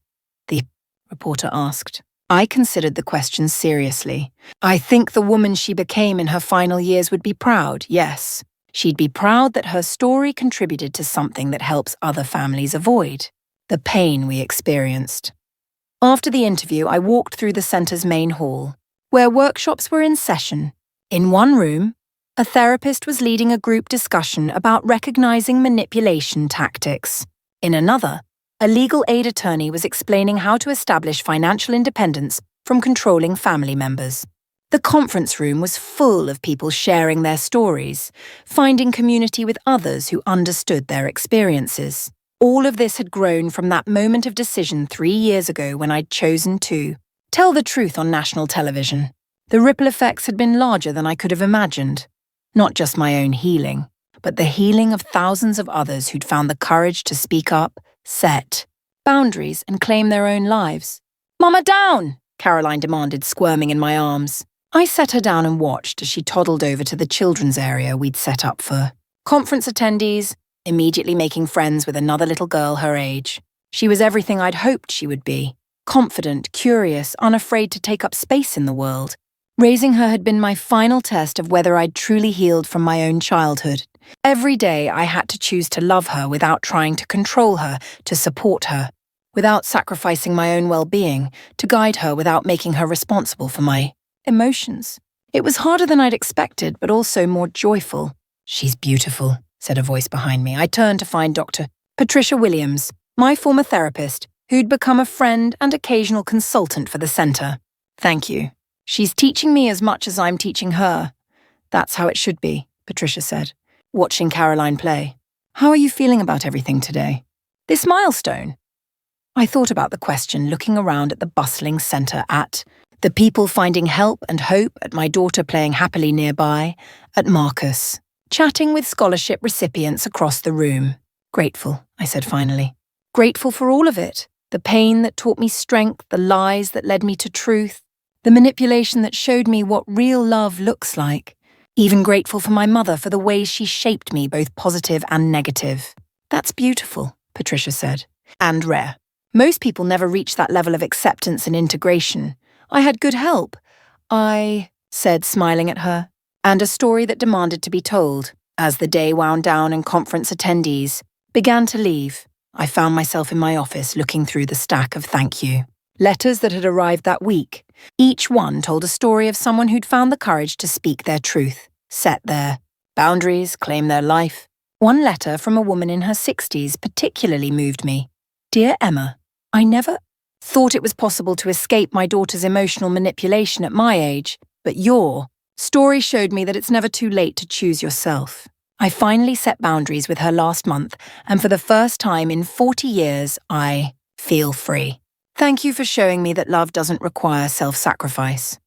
The reporter asked. I considered the question seriously. I think the woman she became in her final years would be proud, yes. She'd be proud that her story contributed to something that helps other families avoid the pain we experienced. After the interview, I walked through the centre's main hall, where workshops were in session. In one room, a therapist was leading a group discussion about recognizing manipulation tactics. In another, a legal aid attorney was explaining how to establish financial independence from controlling family members. The conference room was full of people sharing their stories, finding community with others who understood their experiences. All of this had grown from that moment of decision 3 years ago when I'd chosen to tell the truth on national television. The ripple effects had been larger than I could have imagined. Not just my own healing, but the healing of thousands of others who'd found the courage to speak up, set boundaries, and claim their own lives. "Mama, down!" Caroline demanded, squirming in my arms. I set her down and watched as she toddled over to the children's area we'd set up for conference attendees, immediately making friends with another little girl her age. She was everything I'd hoped she would be. Confident, curious, unafraid to take up space in the world. Raising her had been my final test of whether I'd truly healed from my own childhood. Every day I had to choose to love her without trying to control her, to support her, without sacrificing my own well-being, to guide her without making her responsible for my emotions. It was harder than I'd expected, but also more joyful. "She's beautiful," said a voice behind me. I turned to find Dr. Patricia Williams, my former therapist, who'd become a friend and occasional consultant for the centre. "Thank you. She's teaching me as much as I'm teaching her." "That's how it should be," Patricia said, watching Caroline play. "How are you feeling about everything today? This milestone?" I thought about the question, looking around at the bustling centre, at the people finding help and hope, at my daughter playing happily nearby, at Marcus, chatting with scholarship recipients across the room. "Grateful," I said finally. Grateful for all of it. The pain that taught me strength, the lies that led me to truth, the manipulation that showed me what real love looks like. Even grateful for my mother for the ways she shaped me, both positive and negative. "That's beautiful," Patricia said. "And rare. Most people never reach that level of acceptance and integration. I had good help," I said, smiling at her, "and a story that demanded to be told." As the day wound down and conference attendees began to leave, I found myself in my office looking through the stack of thank you letters that had arrived that week. Each one told a story of someone who'd found the courage to speak their truth, set their boundaries, claim their life. One letter from a woman in her 60s particularly moved me. "Dear Emma, I never thought it was possible to escape my daughter's emotional manipulation at my age, but your story showed me that it's never too late to choose yourself. I finally set boundaries with her last month, and for the first time in 40 years, I feel free. Thank you for showing me that love doesn't require self-sacrifice."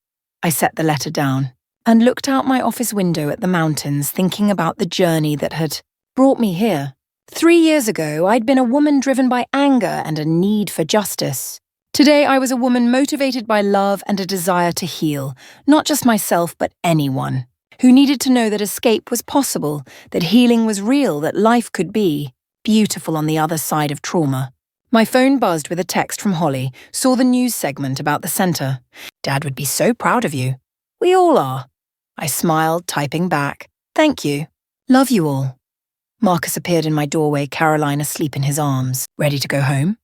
I set the letter down and looked out my office window at the mountains, thinking about the journey that had brought me here. 3 years ago, I'd been a woman driven by anger and a need for justice. Today, I was a woman motivated by love and a desire to heal, not just myself, but anyone who needed to know that escape was possible, that healing was real, that life could be beautiful on the other side of trauma. My phone buzzed with a text from Holly, saw the news segment about the centre. "Dad would be so proud of you." "We all are." I smiled, typing back, "Thank you. Love you all." Marcus appeared in my doorway, Caroline asleep in his arms. "Ready to go home?"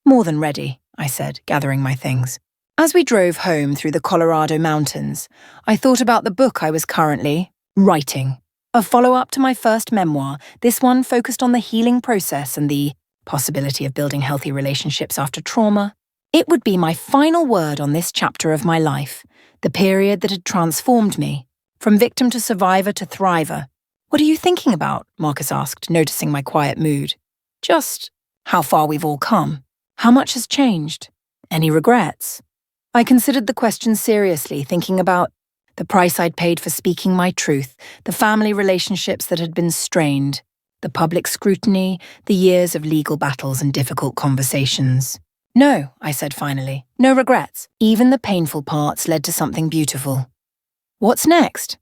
"More than ready," I said, gathering my things. As we drove home through the Colorado mountains, I thought about the book I was currently writing. A follow-up to my first memoir, this one focused on the healing process and the possibility of building healthy relationships after trauma. It would be my final word on this chapter of my life, the period that had transformed me, from victim to survivor to thriver. "What are you thinking about?" Marcus asked, noticing my quiet mood. "Just how far we've all come. How much has changed? Any regrets?" I considered the question seriously, thinking about the price I'd paid for speaking my truth, the family relationships that had been strained, The public scrutiny, the years of legal battles and difficult conversations. No, I said finally. No regrets. Even the painful parts led to something beautiful. What's next?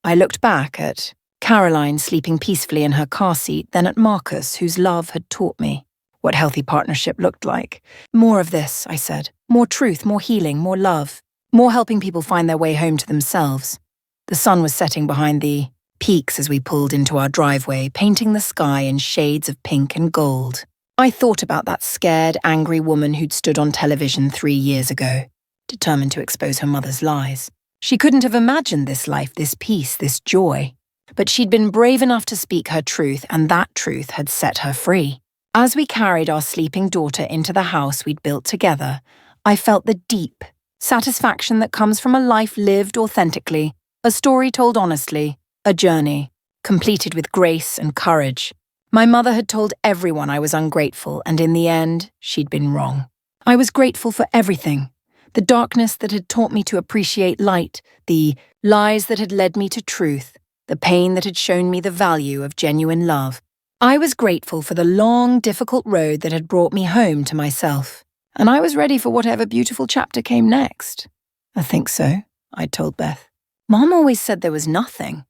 I looked back at Caroline sleeping peacefully in her car seat, then at Marcus, whose love had taught me what healthy partnership looked like. More of this, I said. More truth, more healing, more love. More helping people find their way home to themselves. The sun was setting behind the peaks as we pulled into our driveway, painting the sky in shades of pink and gold. I thought about that scared, angry woman who'd stood on television 3 years ago, determined to expose her mother's lies. She couldn't have imagined this life, this peace, this joy. But she'd been brave enough to speak her truth, and that truth had set her free. As we carried our sleeping daughter into the house we'd built together, I felt the deep satisfaction that comes from a life lived authentically, a story told honestly, a journey, completed with grace and courage. My mother had told everyone I was ungrateful, and in the end, she'd been wrong. I was grateful for everything. The darkness that had taught me to appreciate light, the lies that had led me to truth, the pain that had shown me the value of genuine love. I was grateful for the long, difficult road that had brought me home to myself, and I was ready for whatever beautiful chapter came next. I think so, I told Beth. Mom always said there was nothing.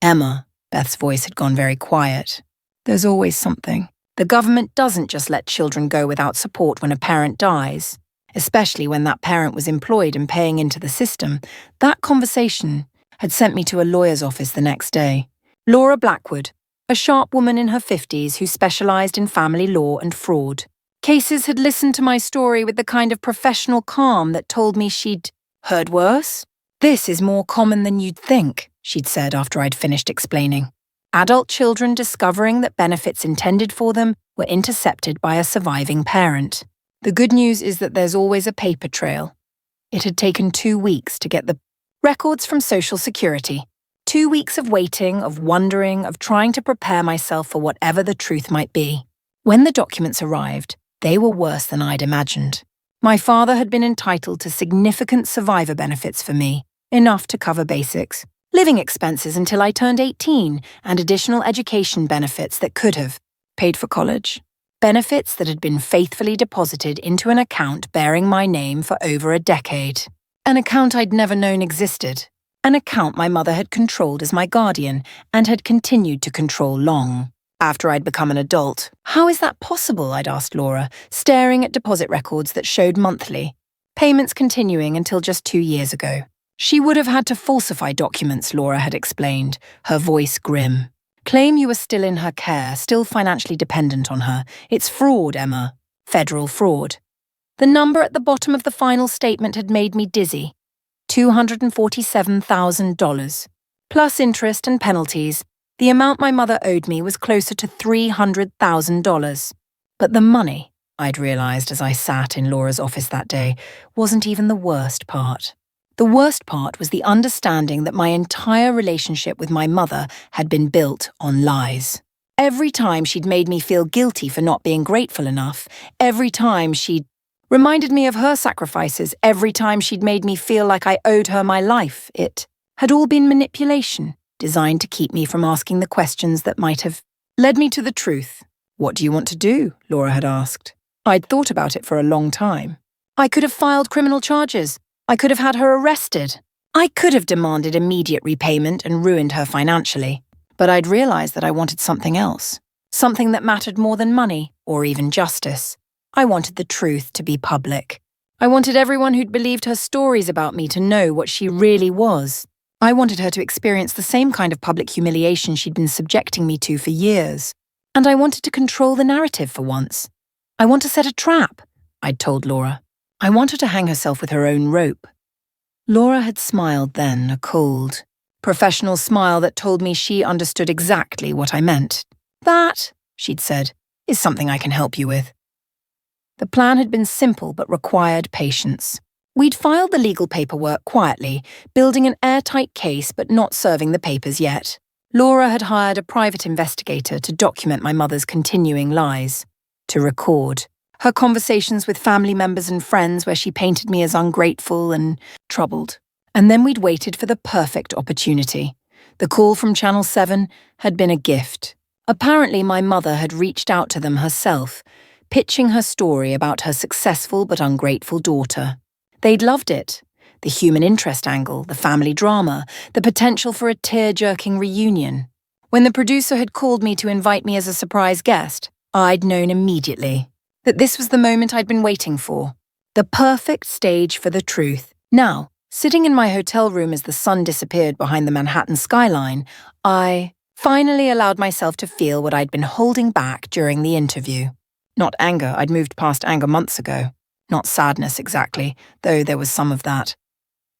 Emma, Beth's voice had gone very quiet. There's always something. The government doesn't just let children go without support when a parent dies, especially when that parent was employed and paying into the system. That conversation had sent me to a lawyer's office the next day. Laura Blackwood, a sharp woman in her 50s who specialized in family law and fraud. Cases had listened to my story with the kind of professional calm that told me she'd heard worse. This is more common than you'd think, she'd said after I'd finished explaining. Adult children discovering that benefits intended for them were intercepted by a surviving parent. The good news is that there's always a paper trail. It had taken 2 weeks to get the records from Social Security. 2 weeks of waiting, of wondering, of trying to prepare myself for whatever the truth might be. When the documents arrived, they were worse than I'd imagined. My father had been entitled to significant survivor benefits for me, enough to cover basics, living expenses until I turned 18, and additional education benefits that could have paid for college. Benefits that had been faithfully deposited into an account bearing my name for over a decade. An account I'd never known existed. An account my mother had controlled as my guardian and had continued to control long after I'd become an adult. How is that possible? I'd asked Laura, staring at deposit records that showed monthly, payments continuing until just 2 years ago. She would have had to falsify documents, Laura had explained, her voice grim. Claim you were still in her care, still financially dependent on her. It's fraud, Emma. Federal fraud. The number at the bottom of the final statement had made me dizzy. $247,000. Plus interest and penalties, the amount my mother owed me was closer to $300,000. But the money, I'd realized as I sat in Laura's office that day, wasn't even the worst part. The worst part was the understanding that my entire relationship with my mother had been built on lies. Every time she'd made me feel guilty for not being grateful enough, every time she'd reminded me of her sacrifices, every time she'd made me feel like I owed her my life, it had all been manipulation, designed to keep me from asking the questions that might have led me to the truth. What do you want to do? Laura had asked. I'd thought about it for a long time. I could have filed criminal charges. I could have had her arrested. I could have demanded immediate repayment and ruined her financially. But I'd realized that I wanted something else. Something that mattered more than money, or even justice. I wanted the truth to be public. I wanted everyone who'd believed her stories about me to know what she really was. I wanted her to experience the same kind of public humiliation she'd been subjecting me to for years. And I wanted to control the narrative for once. I want to set a trap, I'd told Laura. I want her to hang herself with her own rope. Laura had smiled then, a cold, professional smile that told me she understood exactly what I meant. That, she'd said, is something I can help you with. The plan had been simple but required patience. We'd filed the legal paperwork quietly, building an airtight case but not serving the papers yet. Laura had hired a private investigator to document my mother's continuing lies, to record her conversations with family members and friends where she painted me as ungrateful and troubled. And then we'd waited for the perfect opportunity. The call from Channel 7 had been a gift. Apparently, my mother had reached out to them herself, pitching her story about her successful but ungrateful daughter. They'd loved it. The human interest angle, the family drama, the potential for a tear-jerking reunion. When the producer had called me to invite me as a surprise guest, I'd known immediately that this was the moment I'd been waiting for. The perfect stage for the truth. Now, sitting in my hotel room as the sun disappeared behind the Manhattan skyline, I finally allowed myself to feel what I'd been holding back during the interview. Not anger, I'd moved past anger months ago. Not sadness exactly, though there was some of that.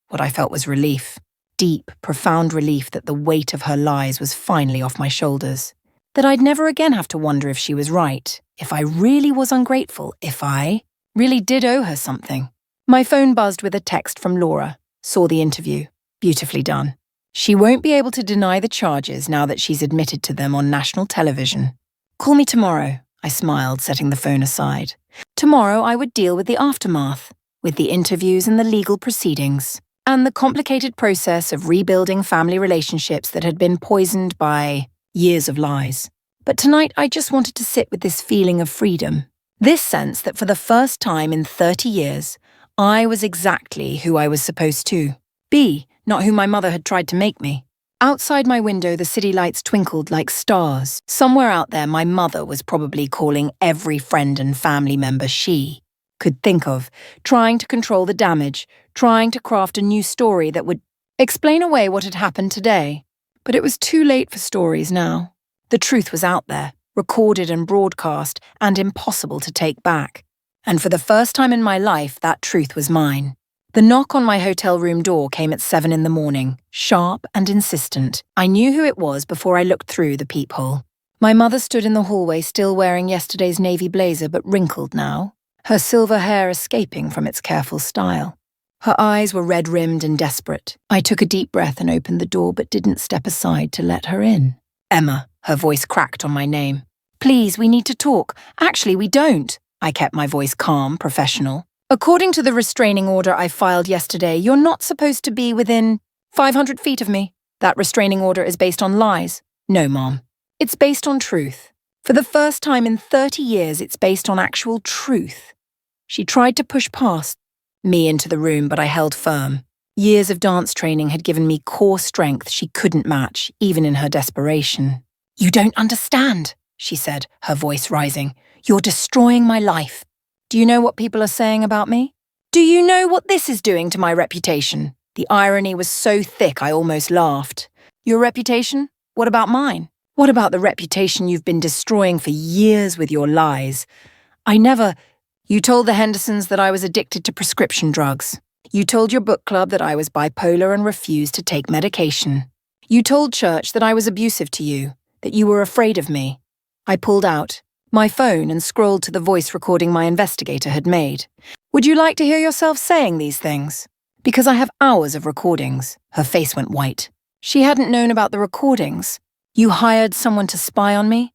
What I felt was relief. Deep, profound relief that the weight of her lies was finally off my shoulders. That I'd never again have to wonder if she was right, if I really was ungrateful, if I really did owe her something. My phone buzzed with a text from Laura. Saw the interview. Beautifully done. She won't be able to deny the charges now that she's admitted to them on national television. Call me tomorrow, I smiled, setting the phone aside. Tomorrow I would deal with the aftermath, with the interviews and the legal proceedings, and the complicated process of rebuilding family relationships that had been poisoned by years of lies. But tonight I just wanted to sit with this feeling of freedom. This sense that for the first time in 30 years, I was exactly who I was supposed to be, not who my mother had tried to make me. Outside my window, the city lights twinkled like stars. Somewhere out there, my mother was probably calling every friend and family member she could think of, trying to control the damage, trying to craft a new story that would explain away what had happened today. But it was too late for stories now. The truth was out there, recorded and broadcast, and impossible to take back. And for the first time in my life, that truth was mine. The knock on my hotel room door came at 7 in the morning, sharp and insistent. I knew who it was before I looked through the peephole. My mother stood in the hallway, still wearing yesterday's navy blazer but wrinkled now, her silver hair escaping from its careful style. Her eyes were red-rimmed and desperate. I took a deep breath and opened the door but didn't step aside to let her in. Emma, her voice cracked on my name. Please, we need to talk. Actually, we don't. I kept my voice calm, professional. According to the restraining order I filed yesterday, you're not supposed to be within 500 feet of me. That restraining order is based on lies. No, Mom. It's based on truth. For the first time in 30 years, it's based on actual truth. She tried to push past me into the room, but I held firm. Years of dance training had given me core strength she couldn't match, even in her desperation. You don't understand, she said, her voice rising. You're destroying my life. Do you know what people are saying about me? Do you know what this is doing to my reputation? The irony was so thick I almost laughed. Your reputation? What about mine? What about the reputation you've been destroying for years with your lies? You told the Hendersons that I was addicted to prescription drugs. You told your book club that I was bipolar and refused to take medication. You told church that I was abusive to you, that you were afraid of me. I pulled out my phone and scrolled to the voice recording my investigator had made. Would you like to hear yourself saying these things? Because I have hours of recordings. Her face went white. She hadn't known about the recordings. You hired someone to spy on me?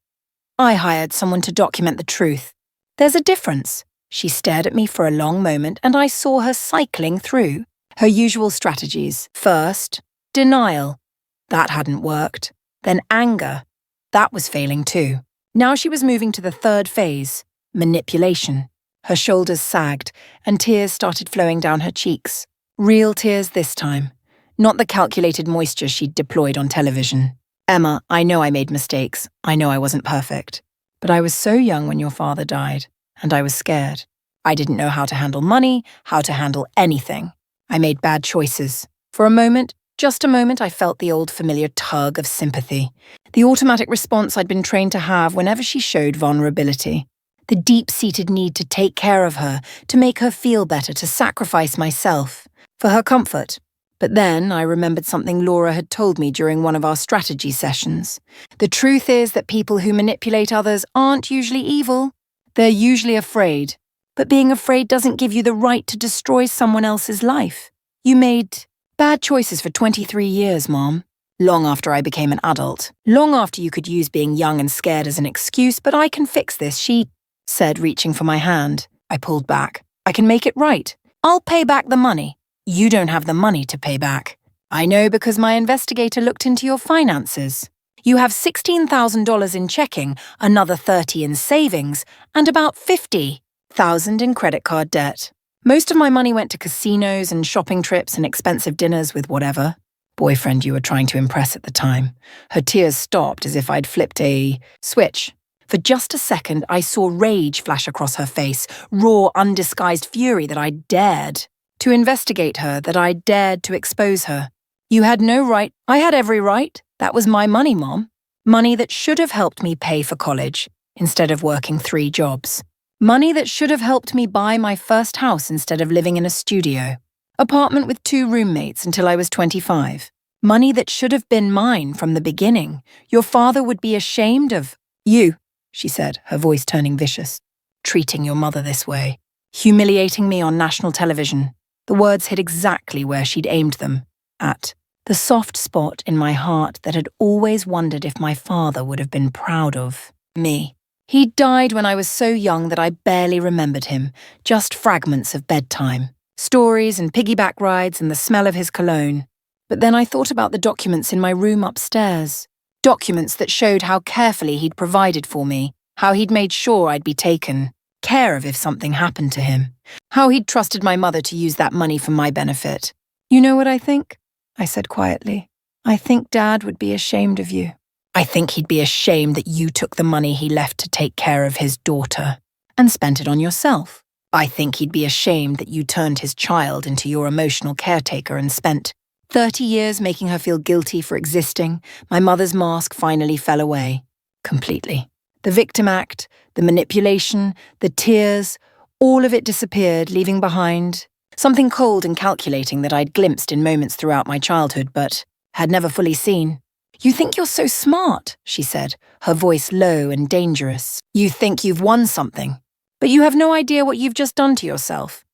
I hired someone to document the truth. There's a difference. She stared at me for a long moment, and I saw her cycling through her usual strategies. First, denial. That hadn't worked. Then anger. That was failing too. Now she was moving to the third phase, manipulation. Her shoulders sagged, and tears started flowing down her cheeks. Real tears this time, not the calculated moisture she'd deployed on television. Emma, I know I made mistakes. I know I wasn't perfect. But I was so young when your father died, and I was scared. I didn't know how to handle money, how to handle anything. I made bad choices. For a moment, just a moment, I felt the old familiar tug of sympathy, the automatic response I'd been trained to have whenever she showed vulnerability, the deep-seated need to take care of her, to make her feel better, to sacrifice myself, for her comfort. But then I remembered something Laura had told me during one of our strategy sessions. The truth is that people who manipulate others aren't usually evil. They're usually afraid. But being afraid doesn't give you the right to destroy someone else's life. You made bad choices for 23 years, Mom. Long after I became an adult. Long after you could use being young and scared as an excuse, but I can fix this, she said, reaching for my hand. I pulled back. I can make it right. I'll pay back the money. You don't have the money to pay back. I know because my investigator looked into your finances. You have $16,000 in checking, another $30,000 in savings, and about $50,000 in credit card debt. Most of my money went to casinos and shopping trips and expensive dinners with whatever boyfriend you were trying to impress at the time. Her tears stopped as if I'd flipped a switch. For just a second, I saw rage flash across her face, raw, undisguised fury that I dared to investigate her, that I dared to expose her. You had no right. I had every right. That was my money, Mom. Money that should have helped me pay for college instead of working 3 jobs. Money that should have helped me buy my first house instead of living in a studio. Apartment with 2 roommates until I was 25. Money that should have been mine from the beginning. Your father would be ashamed of you, she said, her voice turning vicious. Treating your mother this way. Humiliating me on national television. The words hit exactly where she'd aimed them. At the soft spot in my heart that had always wondered if my father would have been proud of me. He died when I was so young that I barely remembered him, just fragments of bedtime. Stories and piggyback rides and the smell of his cologne. But then I thought about the documents in my room upstairs. Documents that showed how carefully he'd provided for me, how he'd made sure I'd be taken care of if something happened to him, how he'd trusted my mother to use that money for my benefit. You know what I think? I said quietly. I think Dad would be ashamed of you. I think he'd be ashamed that you took the money he left to take care of his daughter and spent it on yourself. I think he'd be ashamed that you turned his child into your emotional caretaker and spent 30 years making her feel guilty for existing. My mother's mask finally fell away. Completely. The victim act, the manipulation, the tears, all of it disappeared, leaving behind something cold and calculating that I'd glimpsed in moments throughout my childhood, but had never fully seen. You think you're so smart, she said, her voice low and dangerous. You think you've won something. But you have no idea what you've just done to yourself.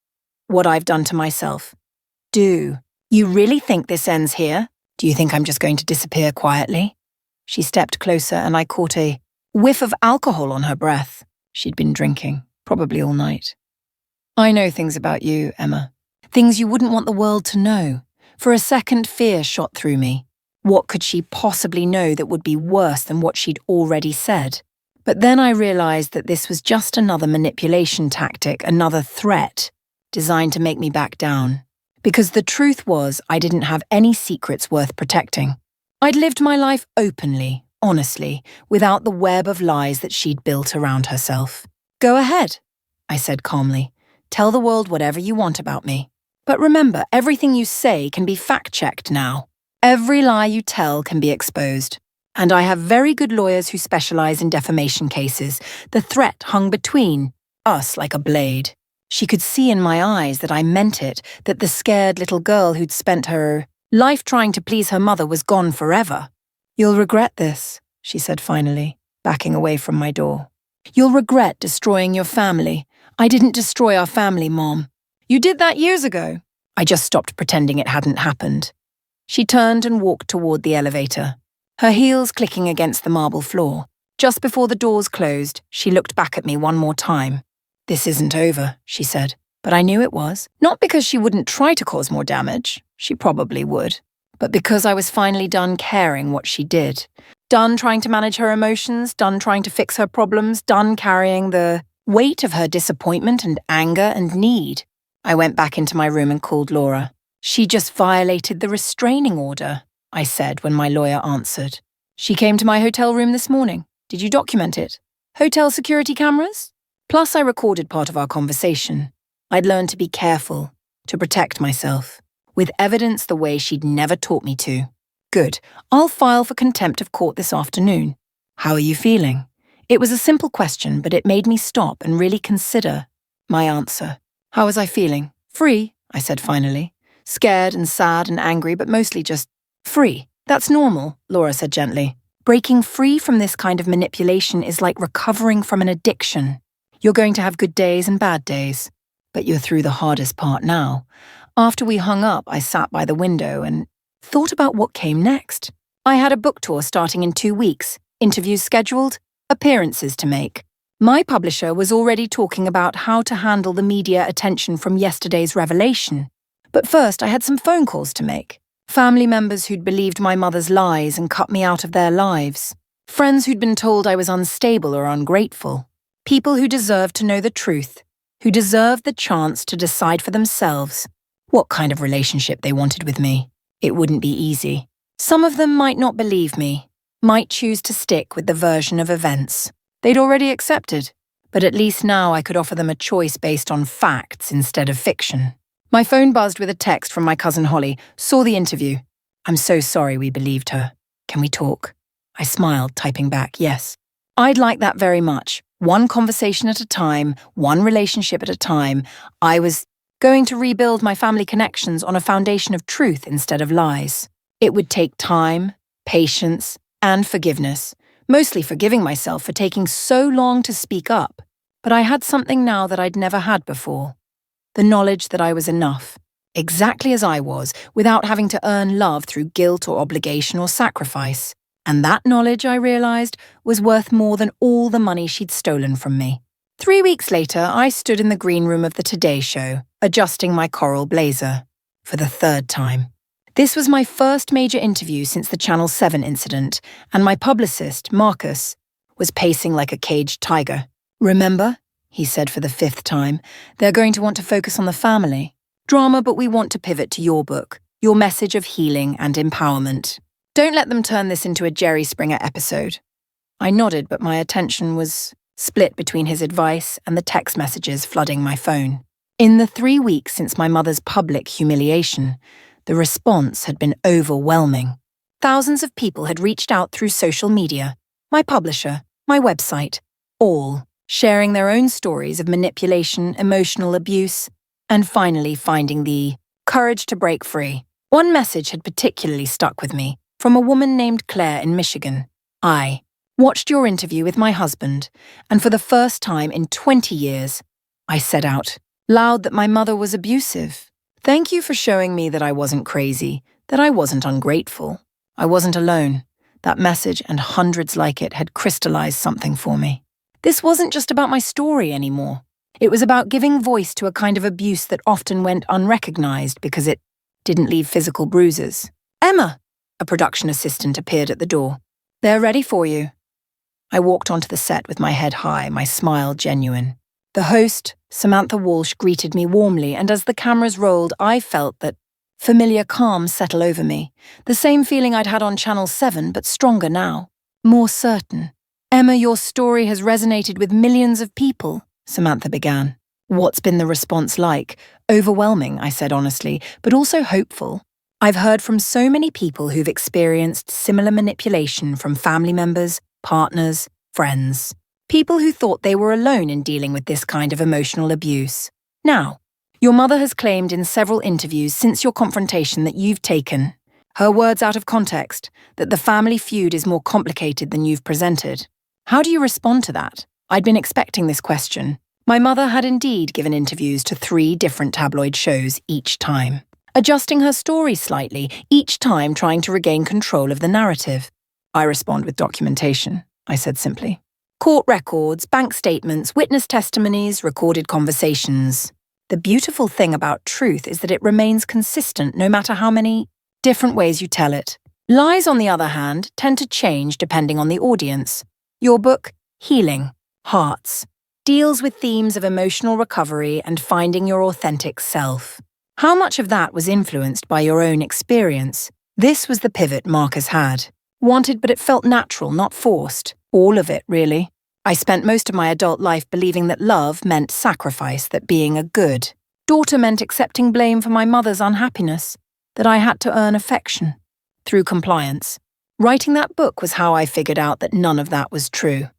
What I've done to myself. Do you really think this ends here? Do you think I'm just going to disappear quietly? She stepped closer and I caught a whiff of alcohol on her breath. She'd been drinking, probably all night. I know things about you, Emma. Things you wouldn't want the world to know. For a second, fear shot through me. What could she possibly know that would be worse than what she'd already said? But then I realized that this was just another manipulation tactic, another threat, designed to make me back down. Because the truth was, I didn't have any secrets worth protecting. I'd lived my life openly, honestly, without the web of lies that she'd built around herself. Go ahead, I said calmly. Tell the world whatever you want about me. But remember, everything you say can be fact-checked now. Every lie you tell can be exposed. And I have very good lawyers who specialize in defamation cases. The threat hung between us like a blade. She could see in my eyes that I meant it, that the scared little girl who'd spent her life trying to please her mother was gone forever. You'll regret this, she said finally, backing away from my door. You'll regret destroying your family. I didn't destroy our family, Mom. You did that years ago. I just stopped pretending it hadn't happened. She turned and walked toward the elevator, her heels clicking against the marble floor. Just before the doors closed, she looked back at me one more time. This isn't over, she said, but I knew it was. Not because she wouldn't try to cause more damage, she probably would, but because I was finally done caring what she did. Done trying to manage her emotions, done trying to fix her problems, done carrying the weight of her disappointment and anger and need. I went back into my room and called Laura. She just violated the restraining order, I said when my lawyer answered. She came to my hotel room this morning. Did you document it? Hotel security cameras? Plus I recorded part of our conversation. I'd learned to be careful, to protect myself, with evidence the way she'd never taught me to. Good. I'll file for contempt of court this afternoon. How are you feeling? It was a simple question, but it made me stop and really consider my answer. How was I feeling? Free, I said finally. Scared and sad and angry, but mostly just free. That's normal, Laura said gently. Breaking free from this kind of manipulation is like recovering from an addiction. You're going to have good days and bad days, but you're through the hardest part now. After we hung up, I sat by the window and thought about what came next. I had a book tour starting in 2 weeks, interviews scheduled, appearances to make. My publisher was already talking about how to handle the media attention from yesterday's revelation. But first, I had some phone calls to make. Family members who'd believed my mother's lies and cut me out of their lives. Friends who'd been told I was unstable or ungrateful. People who deserved to know the truth, who deserved the chance to decide for themselves what kind of relationship they wanted with me. It wouldn't be easy. Some of them might not believe me, might choose to stick with the version of events they'd already accepted, but at least now I could offer them a choice based on facts instead of fiction. My phone buzzed with a text from my cousin Holly. Saw the interview. I'm so sorry we believed her. Can we talk? I smiled, typing back, yes. I'd like that very much. One conversation at a time, one relationship at a time. I was going to rebuild my family connections on a foundation of truth instead of lies. It would take time, patience, and forgiveness. Mostly forgiving myself for taking so long to speak up. But I had something now that I'd never had before. The knowledge that I was enough, exactly as I was, without having to earn love through guilt or obligation or sacrifice. And that knowledge, I realized, was worth more than all the money she'd stolen from me. 3 weeks later, I stood in the green room of the Today Show, adjusting my coral blazer. For the third time. This was my first major interview since the Channel 7 incident, and my publicist, Marcus, was pacing like a caged tiger. Remember? He said for the 5th time. They're going to want to focus on the family. Drama, but we want to pivot to your book, your message of healing and empowerment. Don't let them turn this into a Jerry Springer episode. I nodded, but my attention was split between his advice and the text messages flooding my phone. In the 3 weeks since my mother's public humiliation, the response had been overwhelming. Thousands of people had reached out through social media, my publisher, my website, all sharing their own stories of manipulation, emotional abuse, and finally finding the courage to break free. One message had particularly stuck with me, from a woman named Claire in Michigan. I watched your interview with my husband, and for the first time in 20 years, I said out loud that my mother was abusive. Thank you for showing me that I wasn't crazy, that I wasn't ungrateful. I wasn't alone. That message and hundreds like it had crystallized something for me. This wasn't just about my story anymore. It was about giving voice to a kind of abuse that often went unrecognized because it didn't leave physical bruises. Emma, a production assistant appeared at the door. They're ready for you. I walked onto the set with my head high, my smile genuine. The host, Samantha Walsh, greeted me warmly, and as the cameras rolled, I felt that familiar calm settle over me. The same feeling I'd had on Channel 7, but stronger now. More certain. Emma, your story has resonated with millions of people, Samantha began. What's been the response like? Overwhelming, I said honestly, but also hopeful. I've heard from so many people who've experienced similar manipulation from family members, partners, friends. People who thought they were alone in dealing with this kind of emotional abuse. Now, your mother has claimed in several interviews since your confrontation that you've taken, her words out of context, that the family feud is more complicated than you've presented. How do you respond to that? I'd been expecting this question. My mother had indeed given interviews to 3 different tabloid shows each time, adjusting her story slightly, each time trying to regain control of the narrative. I respond with documentation, I said simply. Court records, bank statements, witness testimonies, recorded conversations. The beautiful thing about truth is that it remains consistent no matter how many different ways you tell it. Lies, on the other hand, tend to change depending on the audience. Your book, Healing Hearts, deals with themes of emotional recovery and finding your authentic self. How much of that was influenced by your own experience? This was the pivot Marcus had. Wanted, but it felt natural, not forced. All of it, really. I spent most of my adult life believing that love meant sacrifice, that being a good daughter meant accepting blame for my mother's unhappiness, that I had to earn affection through compliance. Writing that book was how I figured out that none of that was true.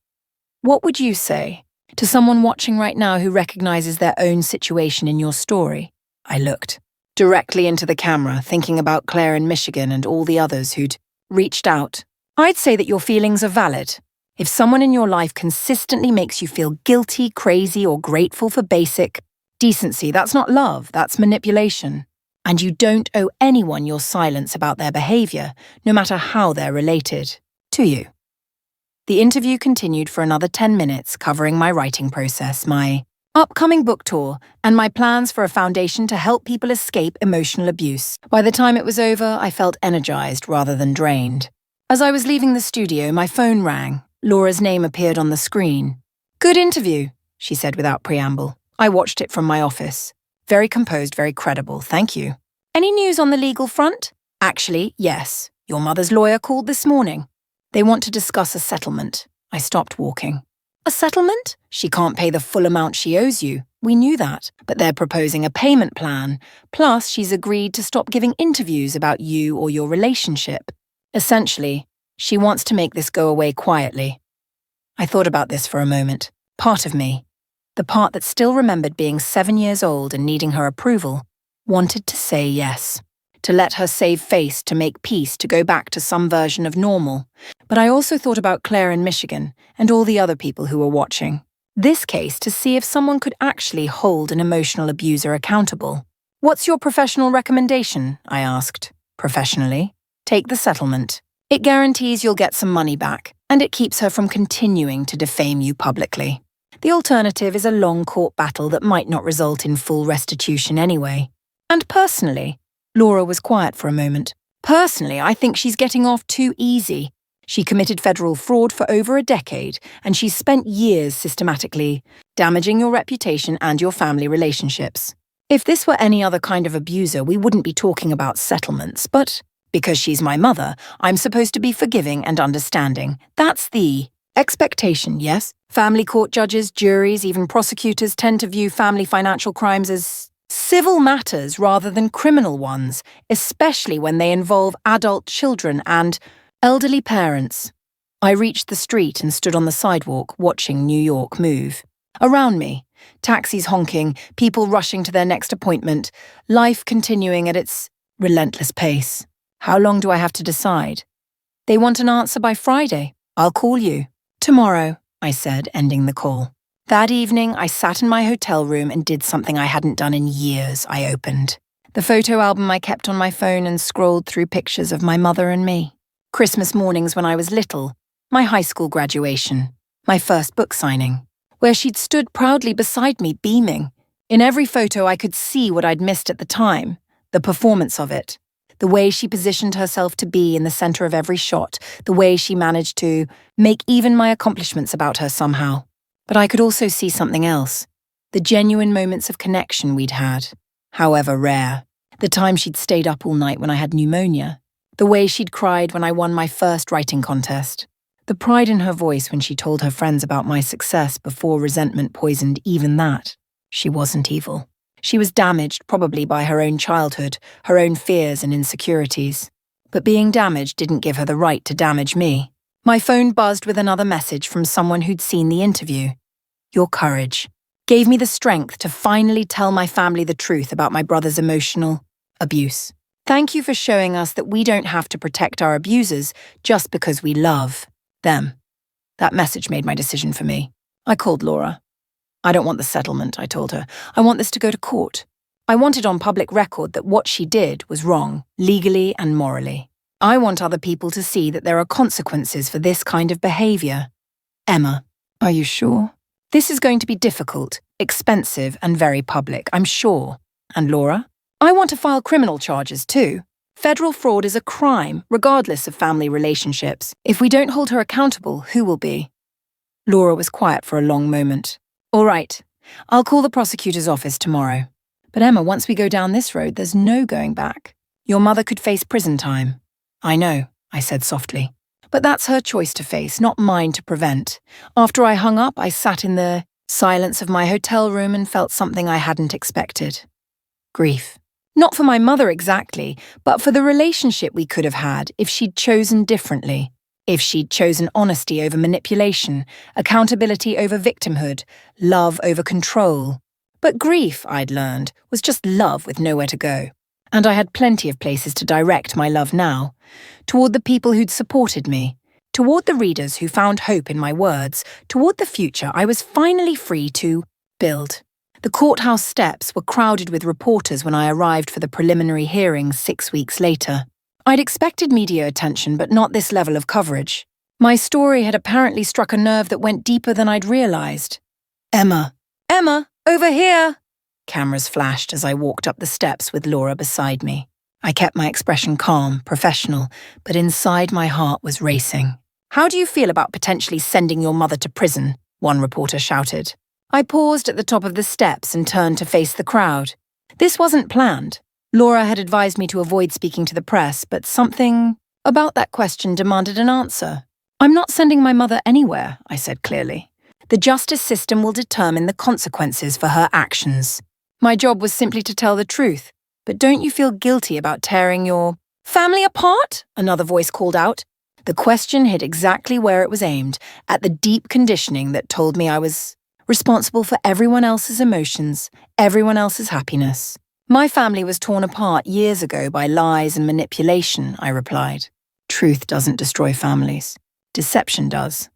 What would you say to someone watching right now who recognizes their own situation in your story? I looked directly into the camera, thinking about Claire in Michigan and all the others who'd reached out. I'd say that your feelings are valid. If someone in your life consistently makes you feel guilty, crazy, or grateful for basic decency, that's not love, that's manipulation. And you don't owe anyone your silence about their behavior, no matter how they're related to you. The interview continued for another 10 minutes, covering my writing process, my upcoming book tour, and my plans for a foundation to help people escape emotional abuse. By the time it was over, I felt energized rather than drained. As I was leaving the studio, my phone rang. Laura's name appeared on the screen. "Good interview," she said without preamble. I watched it from my office. Very composed, very credible, thank you. "Any news on the legal front?" "Actually, yes. Your mother's lawyer called this morning. They want to discuss a settlement." I stopped walking. "A settlement? She can't pay the full amount she owes you. We knew that. But they're proposing a payment plan. Plus, she's agreed to stop giving interviews about you or your relationship. Essentially, she wants to make this go away quietly." I thought about this for a moment. Part of me, the part that still remembered being 7 years old and needing her approval, wanted to say yes. To let her save face, to make peace, to go back to some version of normal. But I also thought about Claire in Michigan and all the other people who were watching. This case to see if someone could actually hold an emotional abuser accountable. "What's your professional recommendation?" I asked. "Professionally? Take the settlement. It guarantees you'll get some money back, and it keeps her from continuing to defame you publicly. The alternative is a long court battle that might not result in full restitution anyway. And personally," Laura was quiet for a moment. "Personally, I think she's getting off too easy. She committed federal fraud for over a decade, and she's spent years systematically damaging your reputation and your family relationships. If this were any other kind of abuser, we wouldn't be talking about settlements, but because she's my mother, I'm supposed to be forgiving and understanding. That's the expectation, yes? Family court judges, juries, even prosecutors tend to view family financial crimes as civil matters rather than criminal ones, especially when they involve adult children and elderly parents." I reached the street and stood on the sidewalk watching New York move. Around me, taxis honking, people rushing to their next appointment, life continuing at its relentless pace. How long do I have to decide? "They want an answer by Friday. I'll call you." "Tomorrow," I said, ending the call. That evening, I sat in my hotel room and did something I hadn't done in years. I opened the photo album I kept on my phone and scrolled through pictures of my mother and me. Christmas mornings when I was little, my high school graduation, my first book signing, where she'd stood proudly beside me, beaming. In every photo, I could see what I'd missed at the time, the performance of it, the way she positioned herself to be in the center of every shot, the way she managed to make even my accomplishments about her somehow. But I could also see something else, the genuine moments of connection we'd had, however rare. The time she'd stayed up all night when I had pneumonia, the way she'd cried when I won my first writing contest, the pride in her voice when she told her friends about my success before resentment poisoned even that. She wasn't evil. She was damaged probably by her own childhood, her own fears and insecurities. But being damaged didn't give her the right to damage me. My phone buzzed with another message from someone who'd seen the interview. "Your courage gave me the strength to finally tell my family the truth about my brother's emotional abuse. Thank you for showing us that we don't have to protect our abusers just because we love them." That message made my decision for me. I called Laura. "I don't want the settlement," I told her. "I want this to go to court. I want it on public record that what she did was wrong, legally and morally. I want other people to see that there are consequences for this kind of behavior." "Emma, are you sure?" "This is going to be difficult, expensive, and very public, I'm sure." "And Laura?" "I want to file criminal charges too. Federal fraud is a crime, regardless of family relationships. If we don't hold her accountable, who will be?" Laura was quiet for a long moment. "All right, I'll call the prosecutor's office tomorrow. But Emma, once we go down this road, there's no going back. Your mother could face prison time." "I know," I said softly. "But that's her choice to face, not mine to prevent." After I hung up, I sat in the silence of my hotel room and felt something I hadn't expected. Grief. Not for my mother exactly, but for the relationship we could have had if she'd chosen differently. If she'd chosen honesty over manipulation, accountability over victimhood, love over control. But grief, I'd learned, was just love with nowhere to go. And I had plenty of places to direct my love now. Toward the people who'd supported me. Toward the readers who found hope in my words. Toward the future I was finally free to build. The courthouse steps were crowded with reporters when I arrived for the preliminary hearing 6 weeks later. I'd expected media attention, but not this level of coverage. My story had apparently struck a nerve that went deeper than I'd realized. "Emma! Emma!" Over here! Cameras flashed as I walked up the steps with Laura beside me. I kept my expression calm, professional, but inside my heart was racing. How do you feel about potentially sending your mother to prison? One reporter shouted. I paused at the top of the steps and turned to face the crowd. This wasn't planned. Laura had advised me to avoid speaking to the press, but something about that question demanded an answer. I'm not sending my mother anywhere, I said clearly. The justice system will determine the consequences for her actions. My job was simply to tell the truth. But don't you feel guilty about tearing your family apart? Another voice called out. The question hit exactly where it was aimed, at the deep conditioning that told me I was responsible for everyone else's emotions, everyone else's happiness. My family was torn apart years ago by lies and manipulation, I replied. Truth doesn't destroy families. Deception does.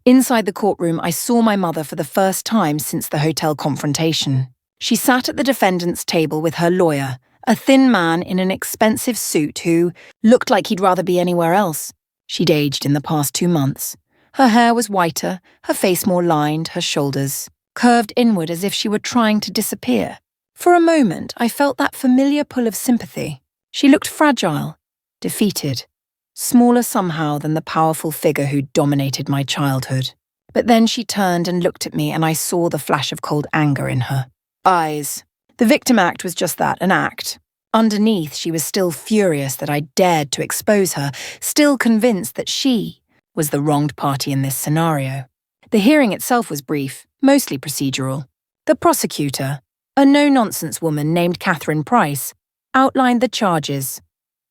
Inside the courtroom, I saw my mother for the first time since the hotel confrontation. She sat at the defendant's table with her lawyer, a thin man in an expensive suit who looked like he'd rather be anywhere else. She'd aged in the past 2 months. Her hair was whiter, her face more lined, her shoulders curved inward as if she were trying to disappear. For a moment, I felt that familiar pull of sympathy. She looked fragile, defeated, smaller somehow than the powerful figure who'd dominated my childhood. But then she turned and looked at me, and I saw the flash of cold anger in her eyes. The victim act was just that, an act. Underneath, she was still furious that I dared to expose her, still convinced that she was the wronged party in this scenario. The hearing itself was brief, mostly procedural. The prosecutor, a no-nonsense woman named Catherine Price, outlined the charges: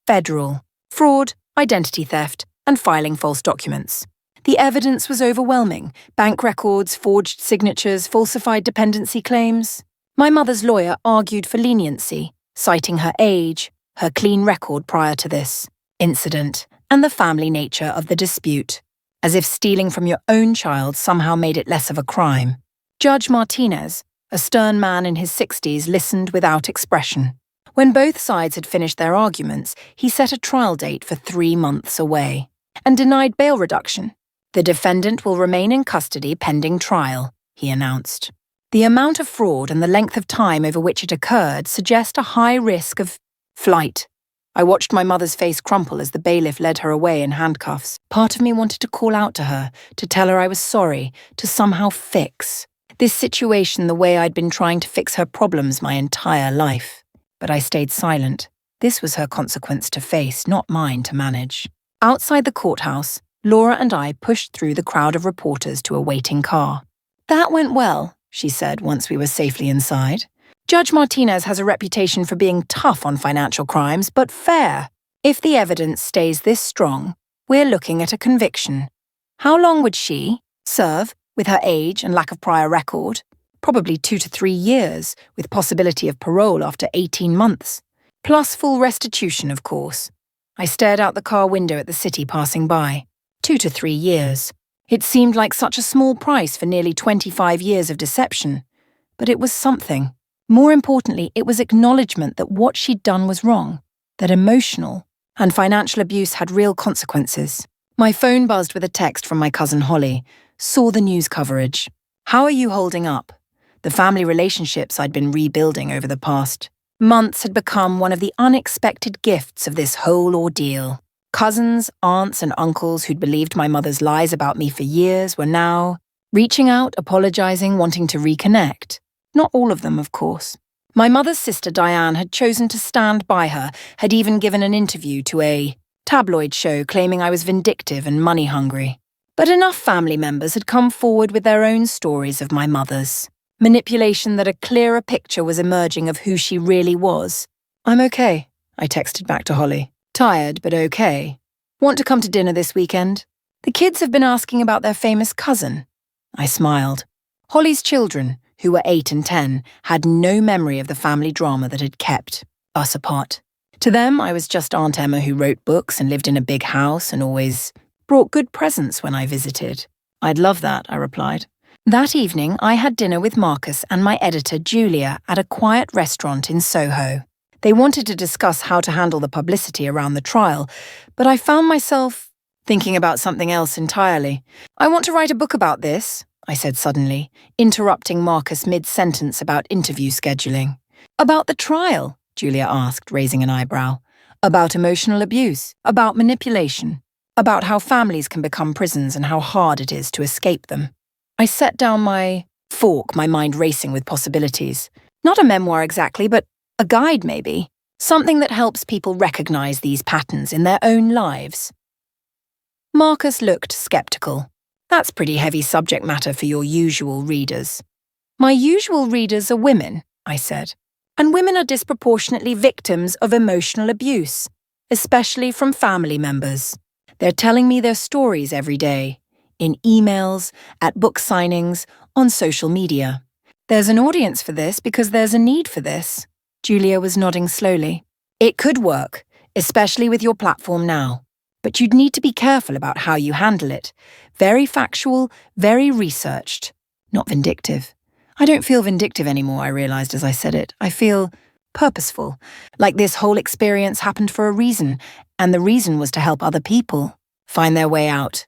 federal, fraud, identity theft, and filing false documents. The evidence was overwhelming: bank records, forged signatures, falsified dependency claims. My mother's lawyer argued for leniency, citing her age, her clean record prior to this incident, and the family nature of the dispute, as if stealing from your own child somehow made it less of a crime. Judge Martinez, a stern man in his 60s, listened without expression. When both sides had finished their arguments, he set a trial date for 3 months away and denied bail reduction. The defendant will remain in custody pending trial, he announced. The amount of fraud and the length of time over which it occurred suggest a high risk of flight. I watched my mother's face crumple as the bailiff led her away in handcuffs. Part of me wanted to call out to her, to tell her I was sorry, to somehow fix this situation the way I'd been trying to fix her problems my entire life. But I stayed silent. This was her consequence to face, not mine to manage. Outside the courthouse, Laura and I pushed through the crowd of reporters to a waiting car. That went well, she said once we were safely inside. Judge Martinez has a reputation for being tough on financial crimes, but fair. If the evidence stays this strong, we're looking at a conviction. How long would she serve, with her age and lack of prior record? Probably 2 to 3 years, with possibility of parole after 18 months. Plus full restitution, of course. I stared out the car window at the city passing by. 2 to 3 years. It seemed like such a small price for nearly 25 years of deception. But it was something. More importantly, it was acknowledgement that what she'd done was wrong, that emotional and financial abuse had real consequences. My phone buzzed with a text from my cousin Holly. Saw the news coverage. How are you holding up? The family relationships I'd been rebuilding over the past months had become one of the unexpected gifts of this whole ordeal. Cousins, aunts, and uncles who'd believed my mother's lies about me for years were now reaching out, apologizing, wanting to reconnect. Not all of them, of course. My mother's sister Diane had chosen to stand by her, had even given an interview to a tabloid show claiming I was vindictive and money-hungry. But enough family members had come forward with their own stories of my mother's manipulation that a clearer picture was emerging of who she really was. I'm okay, I texted back to Holly. Tired, but okay. Want to come to dinner this weekend? The kids have been asking about their famous cousin. I smiled. Holly's children, who were 8 and 10, had no memory of the family drama that had kept us apart. To them, I was just Aunt Emma who wrote books and lived in a big house and always brought good presents when I visited. I'd love that, I replied. That evening, I had dinner with Marcus and my editor, Julia, at a quiet restaurant in Soho. They wanted to discuss how to handle the publicity around the trial, but I found myself thinking about something else entirely. I want to write a book about this, I said suddenly, interrupting Marcus mid-sentence about interview scheduling. About the trial, Julia asked, raising an eyebrow. About emotional abuse, about manipulation, about how families can become prisons and how hard it is to escape them. I set down my fork, my mind racing with possibilities. Not a memoir exactly, but a guide maybe. Something that helps people recognize these patterns in their own lives. Marcus looked skeptical. That's pretty heavy subject matter for your usual readers. My usual readers are women, I said. And women are disproportionately victims of emotional abuse, especially from family members. They're telling me their stories every day, in emails, at book signings, on social media. There's an audience for this because there's a need for this. Julia was nodding slowly. It could work, especially with your platform now. But you'd need to be careful about how you handle it. Very factual, very researched, not vindictive. I don't feel vindictive anymore, I realized as I said it. I feel purposeful, like this whole experience happened for a reason, and the reason was to help other people find their way out.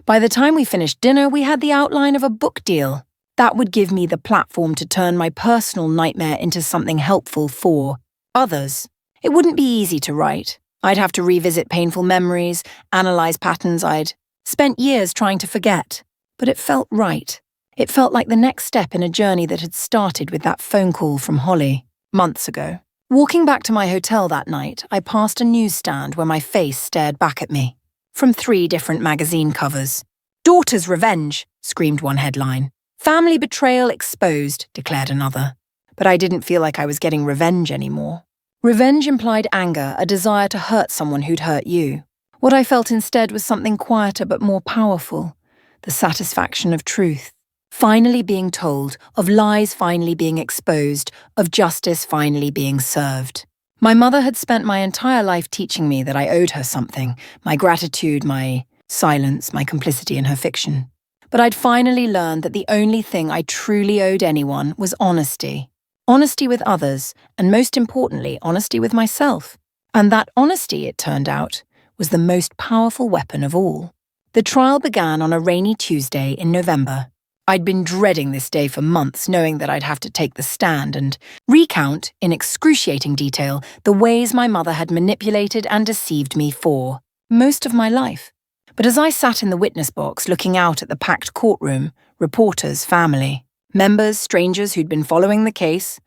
By the time we finished dinner, we had the outline of a book deal. That would give me the platform to turn my personal nightmare into something helpful for others. It wouldn't be easy to write. I'd have to revisit painful memories, analyze patterns I'd spent years trying to forget. But it felt right. It felt like the next step in a journey that had started with that phone call from Holly, months ago. Walking back to my hotel that night, I passed a newsstand where my face stared back at me. From 3 different magazine covers. "Daughter's Revenge," screamed one headline. "Family betrayal exposed," declared another. But I didn't feel like I was getting revenge anymore. Revenge implied anger, a desire to hurt someone who'd hurt you. What I felt instead was something quieter but more powerful. The satisfaction of truth. Finally being told, of lies finally being exposed, of justice finally being served. My mother had spent my entire life teaching me that I owed her something, my gratitude, my silence, my complicity in her fiction. But I'd finally learned that the only thing I truly owed anyone was honesty. Honesty with others, and most importantly, honesty with myself. And that honesty, it turned out, was the most powerful weapon of all. The trial began on a rainy Tuesday in November. I'd been dreading this day for months, knowing that I'd have to take the stand and recount, in excruciating detail, the ways my mother had manipulated and deceived me for most of my life. But as I sat in the witness box looking out at the packed courtroom, reporters, family, members, strangers who'd been following the case,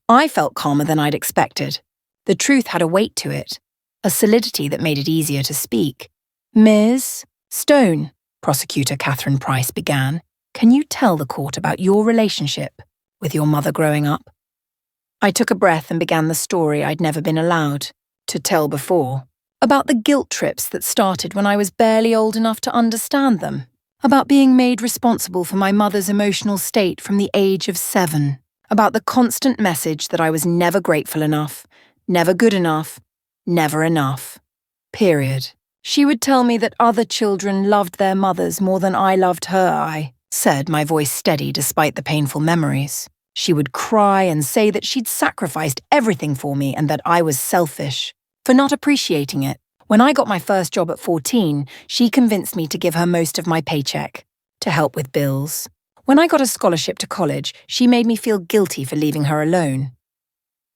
I felt calmer than I'd expected. The truth had a weight to it, a solidity that made it easier to speak. "Ms. Stone," Prosecutor Catherine Price began, "can you tell the court about your relationship with your mother growing up?" I took a breath and began the story I'd never been allowed to tell before. About the guilt trips that started when I was barely old enough to understand them. About being made responsible for my mother's emotional state from the age of 7. About the constant message that I was never grateful enough, never good enough, never enough. Period. She would tell me that other children loved their mothers more than I loved her, I said, my voice steady despite the painful memories. She would cry and say that she'd sacrificed everything for me and that I was selfish, for not appreciating it. When I got my first job at 14, she convinced me to give her most of my paycheck, to help with bills. When I got a scholarship to college, she made me feel guilty for leaving her alone.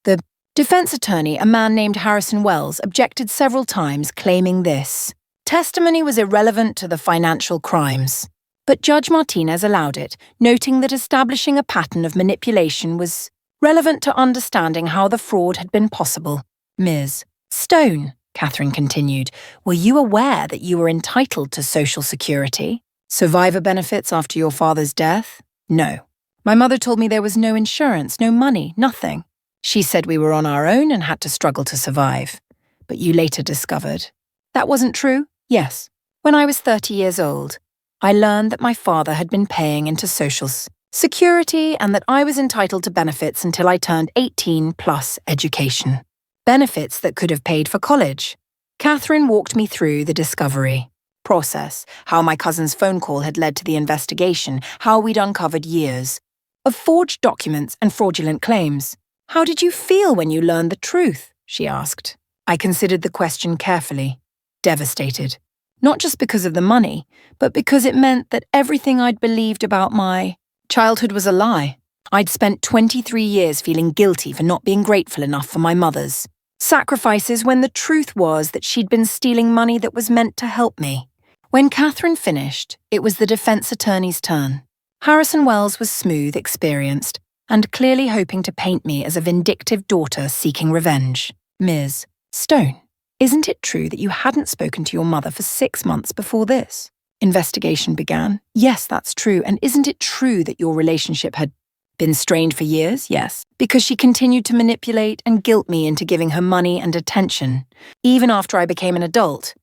The defense attorney, a man named Harrison Wells, objected several times, claiming this testimony was irrelevant to the financial crimes. But Judge Martinez allowed it, noting that establishing a pattern of manipulation was relevant to understanding how the fraud had been possible. "Ms. Stone," Catherine continued, "were you aware that you were entitled to Social Security? Survivor benefits after your father's death? No. My mother told me there was no insurance, no money, nothing. She said we were on our own and had to struggle to survive. But you later discovered that wasn't true? Yes. When I was 30 years old, I learned that my father had been paying into Social Security and that I was entitled to benefits until I turned 18 plus education. Benefits that could have paid for college. Catherine walked me through the discovery process, how my cousin's phone call had led to the investigation, how we'd uncovered years of forged documents and fraudulent claims. "How did you feel when you learned the truth?" she asked. I considered the question carefully. Devastated. Not just because of the money, but because it meant that everything I'd believed about my childhood was a lie. I'd spent 23 years feeling guilty for not being grateful enough for my mother's sacrifices when the truth was that she'd been stealing money that was meant to help me. When Catherine finished, it was the defense attorney's turn. Harrison Wells was smooth, experienced, and clearly hoping to paint me as a vindictive daughter seeking revenge. Ms. Stone, isn't it true that you hadn't spoken to your mother for 6 months before this? Investigation began. Yes, that's true. And isn't it true that your relationship had been strained for years? Yes. Because she continued to manipulate and guilt me into giving her money and attention, even after I became an adult.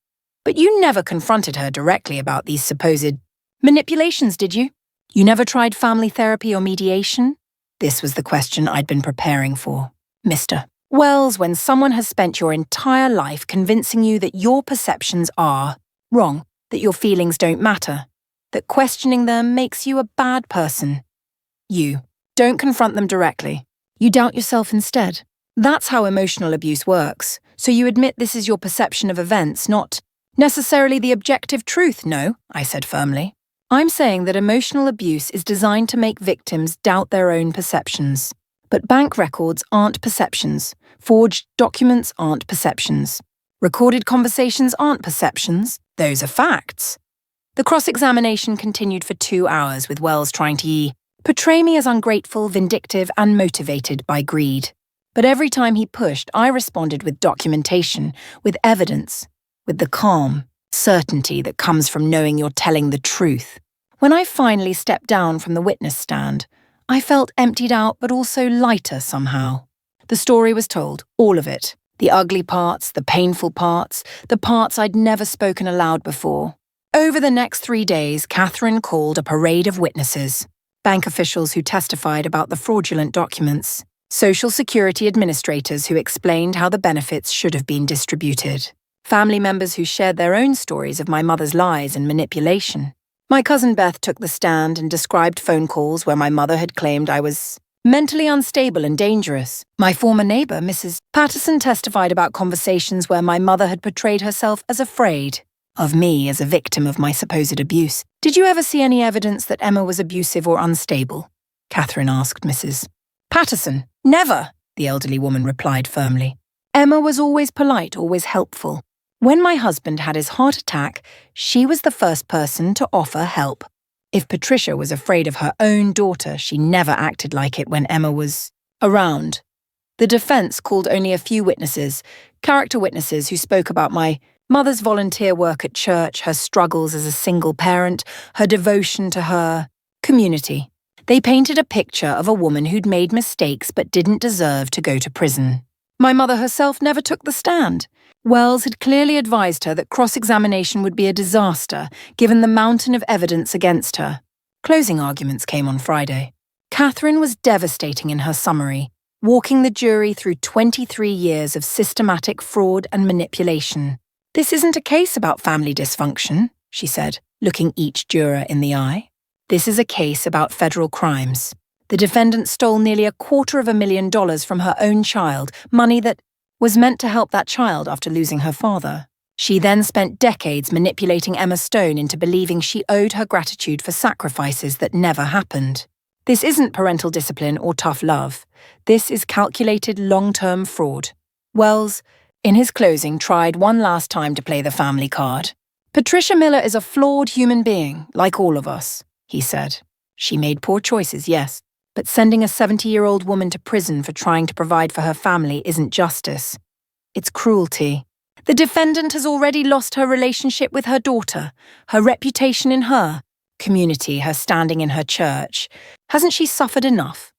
But you never confronted her directly about these supposed manipulations, did you? You never tried family therapy or mediation? This was the question I'd been preparing for. Mr. Wells, when someone has spent your entire life convincing you that your perceptions are wrong, that your feelings don't matter, that questioning them makes you a bad person, you don't confront them directly. You doubt yourself instead. That's how emotional abuse works. So you admit this is your perception of events, not necessarily the objective truth. No, I said firmly. I'm saying that emotional abuse is designed to make victims doubt their own perceptions. But bank records aren't perceptions. Forged documents aren't perceptions. Recorded conversations aren't perceptions. Those are facts. The cross-examination continued for 2 hours with Wells trying to portray me as ungrateful, vindictive, and motivated by greed. But every time he pushed, I responded with documentation, with evidence, with the calm certainty that comes from knowing you're telling the truth. When I finally stepped down from the witness stand, I felt emptied out but also lighter somehow. The story was told, all of it. The ugly parts, the painful parts, the parts I'd never spoken aloud before. Over the next 3 days, Catherine called a parade of witnesses. Bank officials who testified about the fraudulent documents. Social Security administrators who explained how the benefits should have been distributed. Family members who shared their own stories of my mother's lies and manipulation. My cousin Beth took the stand and described phone calls where my mother had claimed I was mentally unstable and dangerous. My former neighbor, Mrs. Patterson, testified about conversations where my mother had portrayed herself as afraid of me as a victim of my supposed abuse. Did you ever see any evidence that Emma was abusive or unstable? Catherine asked Mrs. Patterson. Never, the elderly woman replied firmly. Emma was always polite, always helpful. When my husband had his heart attack, she was the first person to offer help. If Patricia was afraid of her own daughter, she never acted like it when Emma was around. The defense called only a few witnesses, character witnesses who spoke about my mother's volunteer work at church, her struggles as a single parent, her devotion to her community. They painted a picture of a woman who'd made mistakes but didn't deserve to go to prison. My mother herself never took the stand. Wells had clearly advised her that cross-examination would be a disaster, given the mountain of evidence against her. Closing arguments came on Friday. Catherine was devastating in her summary, walking the jury through 23 years of systematic fraud and manipulation. This isn't a case about family dysfunction, she said, looking each juror in the eye. This is a case about federal crimes. The defendant stole nearly $250,000 from her own child, money that was meant to help that child after losing her father. She then spent decades manipulating Emma Stone into believing she owed her gratitude for sacrifices that never happened. This isn't parental discipline or tough love. This is calculated long-term fraud. Wells, in his closing, tried one last time to play the family card. Patricia Miller is a flawed human being, like all of us, he said. She made poor choices, yes, but sending a 70-year-old woman to prison for trying to provide for her family isn't justice. It's cruelty. The defendant has already lost her relationship with her daughter, her reputation in her community, her standing in her church. Hasn't she suffered enough?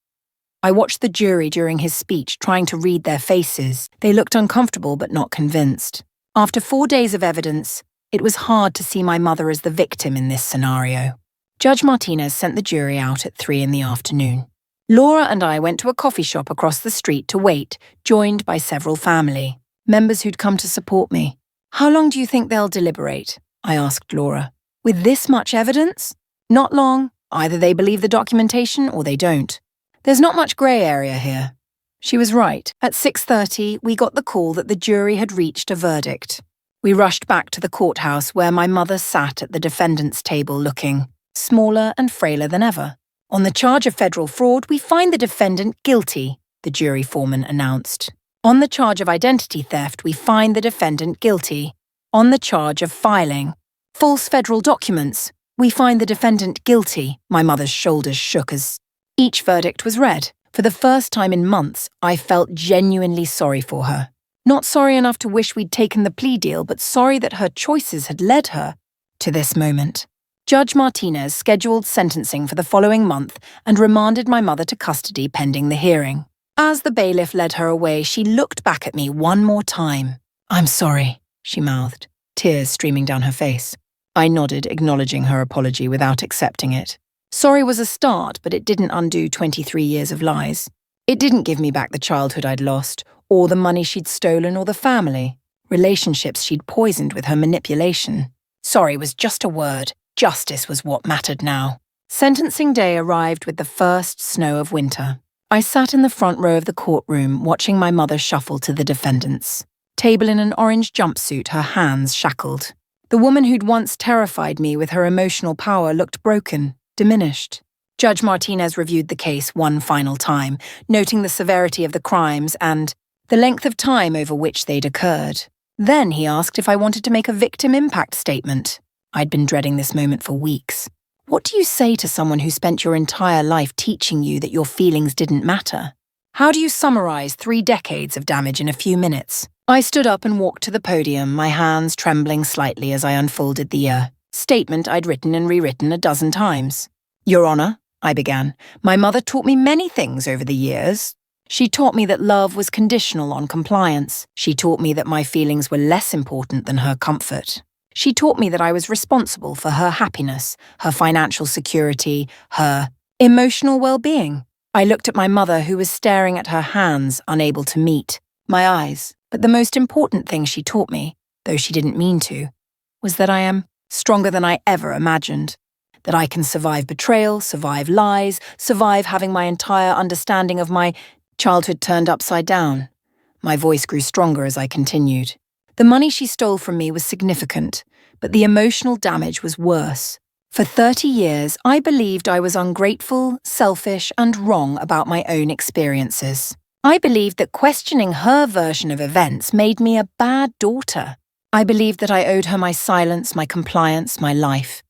I watched the jury during his speech, trying to read their faces. They looked uncomfortable but not convinced. After 4 days of evidence, it was hard to see my mother as the victim in this scenario. Judge Martinez sent the jury out at 3 in the afternoon. Laura and I went to a coffee shop across the street to wait, joined by several family members who'd come to support me. How long do you think they'll deliberate? I asked Laura. With this much evidence? Not long. Either they believe the documentation or they don't. There's not much grey area here. She was right. At 6:30, we got the call that the jury had reached a verdict. We rushed back to the courthouse where my mother sat at the defendant's table looking smaller and frailer than ever. On the charge of federal fraud, we find the defendant guilty, the jury foreman announced. On the charge of identity theft, we find the defendant guilty. On the charge of filing false federal documents, we find the defendant guilty. My mother's shoulders shook as each verdict was read. For the first time in months, I felt genuinely sorry for her. Not sorry enough to wish we'd taken the plea deal, but sorry that her choices had led her to this moment. Judge Martinez scheduled sentencing for the following month and remanded my mother to custody pending the hearing. As the bailiff led her away, she looked back at me one more time. "I'm sorry," she mouthed, tears streaming down her face. I nodded, acknowledging her apology without accepting it. Sorry was a start, but it didn't undo 23 years of lies. It didn't give me back the childhood I'd lost, or the money she'd stolen, or the family, relationships she'd poisoned with her manipulation. Sorry was just a word. Justice was what mattered now. Sentencing day arrived with the first snow of winter. I sat in the front row of the courtroom, watching my mother shuffle to the defendant's table in an orange jumpsuit, her hands shackled. The woman who'd once terrified me with her emotional power looked broken, diminished. Judge Martinez reviewed the case one final time, noting the severity of the crimes and the length of time over which they'd occurred. Then he asked if I wanted to make a victim impact statement. I'd been dreading this moment for weeks. What do you say to someone who spent your entire life teaching you that your feelings didn't matter? How do you summarize 3 decades of damage in a few minutes? I stood up and walked to the podium, my hands trembling slightly as I unfolded the statement I'd written and rewritten a dozen times. "Your Honor," I began, "my mother taught me many things over the years. She taught me that love was conditional on compliance. She taught me that my feelings were less important than her comfort. She taught me that I was responsible for her happiness, her financial security, her emotional well-being." I looked at my mother, who was staring at her hands, unable to meet my eyes. But the most important thing she taught me, though she didn't mean to, was that I am stronger than I ever imagined. That I can survive betrayal, survive lies, survive having my entire understanding of my childhood turned upside down. My voice grew stronger as I continued. The money she stole from me was significant, but the emotional damage was worse. For 30 years, I believed I was ungrateful, selfish, and wrong about my own experiences. I believed that questioning her version of events made me a bad daughter. I believed that I owed her my silence, my compliance, my life.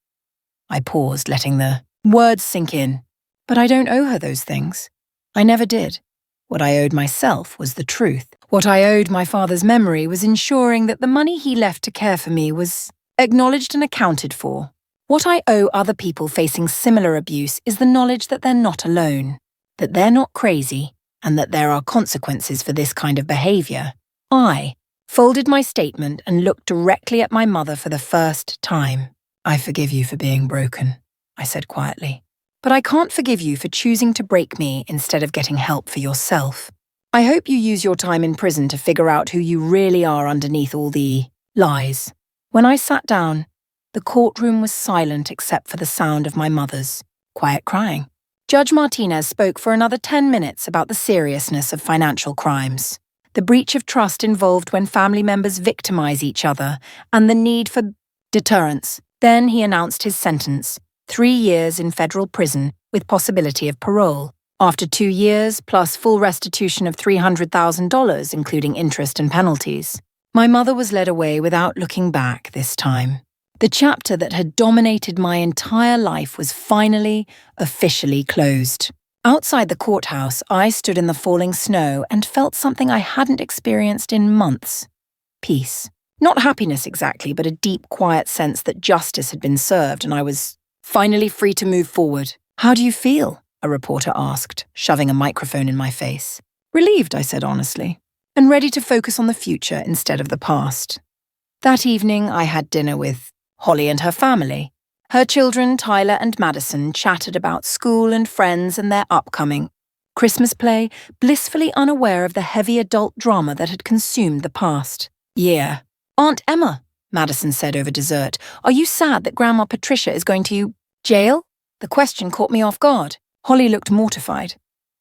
I paused, letting the words sink in. But I don't owe her those things. I never did. What I owed myself was the truth. What I owed my father's memory was ensuring that the money he left to care for me was acknowledged and accounted for. What I owe other people facing similar abuse is the knowledge that they're not alone, that they're not crazy, and that there are consequences for this kind of behavior. I folded my statement and looked directly at my mother for the first time. "I forgive you for being broken," I said quietly. "But I can't forgive you for choosing to break me instead of getting help for yourself. I hope you use your time in prison to figure out who you really are underneath all the lies." When I sat down, the courtroom was silent except for the sound of my mother's quiet crying. Judge Martinez spoke for another 10 minutes about the seriousness of financial crimes, the breach of trust involved when family members victimize each other, and the need for deterrence. Then he announced his sentence, 3 years in federal prison with possibility of parole. After 2 years, plus full restitution of $300,000, including interest and penalties. My mother was led away without looking back this time. The chapter that had dominated my entire life was finally, officially closed. Outside the courthouse, I stood in the falling snow and felt something I hadn't experienced in months. Peace. Not happiness exactly, but a deep, quiet sense that justice had been served and I was finally free to move forward. "How do you feel?" a reporter asked, shoving a microphone in my face. "Relieved," I said honestly, and ready to focus on the future instead of the past. That evening, I had dinner with Holly and her family. Her children, Tyler and Madison, chatted about school and friends and their upcoming Christmas play, blissfully unaware of the heavy adult drama that had consumed the past. "Yeah. Aunt Emma," Madison said over dessert, "are you sad that Grandma Patricia is going to jail?" The question caught me off guard. Holly looked mortified,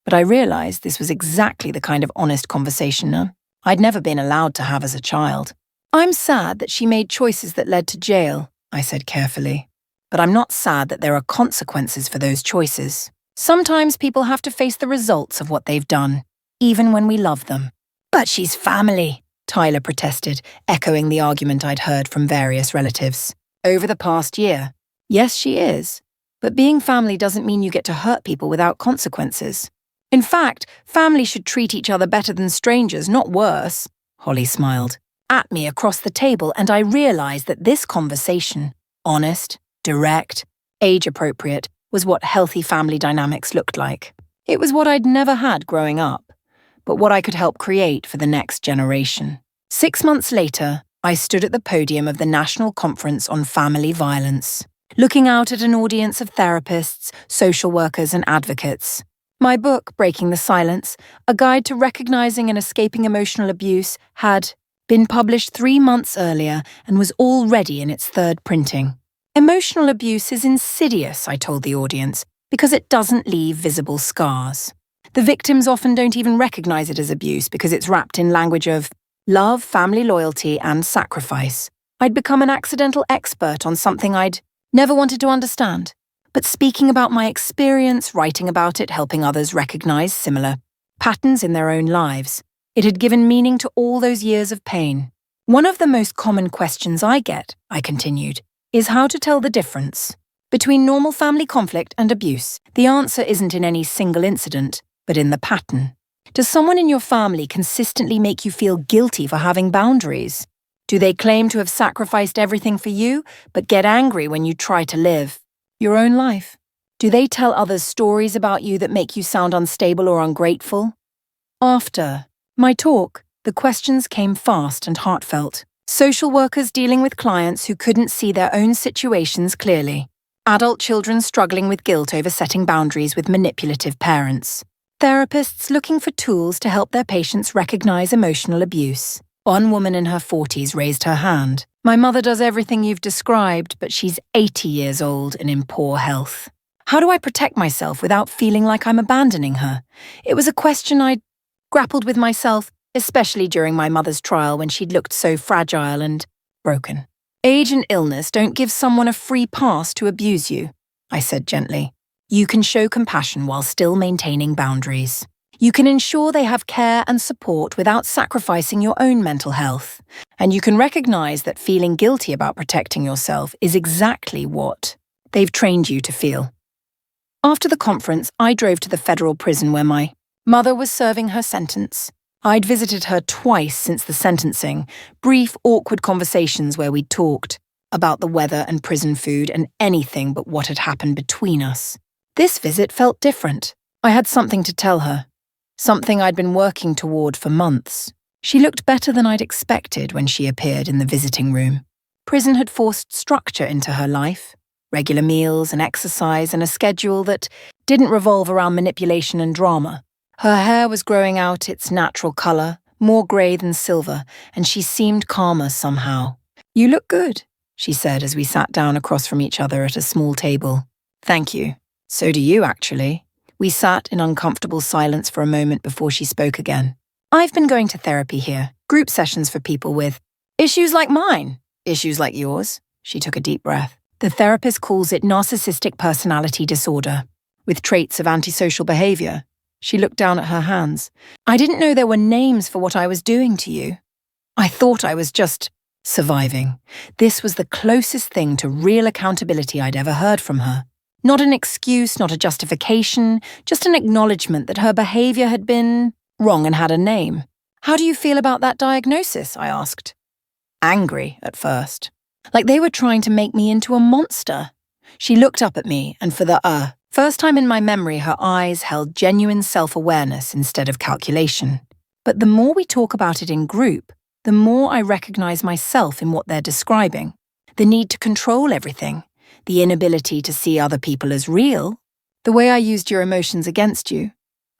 but I realized this was exactly the kind of honest conversation I'd never been allowed to have as a child. I'm sad that she made choices that led to jail, I said carefully. But I'm not sad that there are consequences for those choices. Sometimes people have to face the results of what they've done, even when we love them. But she's family, Tyler protested, echoing the argument I'd heard from various relatives. Over the past year, yes, she is. But being family doesn't mean you get to hurt people without consequences. In fact, family should treat each other better than strangers, not worse. Holly smiled at me across the table, and I realized that this conversation, honest, direct, age-appropriate, was what healthy family dynamics looked like. It was what I'd never had growing up, but what I could help create for the next generation. 6 months later, I stood at the podium of the National Conference on Family Violence, looking out at an audience of therapists, social workers, and advocates. My book, Breaking the Silence, A Guide to Recognizing and Escaping Emotional Abuse, had been published 3 months earlier and was already in its third printing. Emotional abuse is insidious, I told the audience, because it doesn't leave visible scars. The victims often don't even recognize it as abuse because it's wrapped in language of love, family loyalty, and sacrifice. I'd become an accidental expert on something I'd never wanted to understand. But speaking about my experience, writing about it, helping others recognize similar patterns in their own lives, it had given meaning to all those years of pain. One of the most common questions I get, I continued, is how to tell the difference between normal family conflict and abuse. The answer isn't in any single incident, but in the pattern. Does someone in your family consistently make you feel guilty for having boundaries? Do they claim to have sacrificed everything for you, but get angry when you try to live your own life? Do they tell others stories about you that make you sound unstable or ungrateful? After my talk, the questions came fast and heartfelt. Social workers dealing with clients who couldn't see their own situations clearly. Adult children struggling with guilt over setting boundaries with manipulative parents. Therapists looking for tools to help their patients recognize emotional abuse. One woman in her 40s raised her hand. My mother does everything you've described, but she's 80 years old and in poor health. How do I protect myself without feeling like I'm abandoning her? It was a question I'd grappled with myself, especially during my mother's trial when she'd looked so fragile and broken. Age and illness don't give someone a free pass to abuse you, I said gently. You can show compassion while still maintaining boundaries. You can ensure they have care and support without sacrificing your own mental health. And you can recognize that feeling guilty about protecting yourself is exactly what they've trained you to feel. After the conference, I drove to the federal prison where my mother was serving her sentence. I'd visited her twice since the sentencing, brief, awkward conversations where we'd talked about the weather and prison food and anything but what had happened between us. This visit felt different. I had something to tell her, something I'd been working toward for months. She looked better than I'd expected when she appeared in the visiting room. Prison had forced structure into her life, regular meals and exercise and a schedule that didn't revolve around manipulation and drama. Her hair was growing out its natural color, more grey than silver, and she seemed calmer somehow. You look good, she said as we sat down across from each other at a small table. Thank you. So do you, actually. We sat in uncomfortable silence for a moment before she spoke again. I've been going to therapy here, group sessions for people with issues like mine, issues like yours. She took a deep breath. The therapist calls it narcissistic personality disorder, with traits of antisocial behavior. She looked down at her hands. I didn't know there were names for what I was doing to you. I thought I was just surviving. This was the closest thing to real accountability I'd ever heard from her. Not an excuse, not a justification, just an acknowledgement that her behavior had been wrong and had a name. How do you feel about that diagnosis? I asked. Angry at first. Like they were trying to make me into a monster. She looked up at me, and for the first time in my memory, her eyes held genuine self-awareness instead of calculation. But the more we talk about it in group, the more I recognize myself in what they're describing. The need to control everything, the inability to see other people as real, the way I used your emotions against you.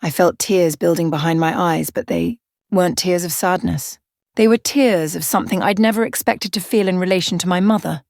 I felt tears building behind my eyes, but they weren't tears of sadness. They were tears of something I'd never expected to feel in relation to my mother.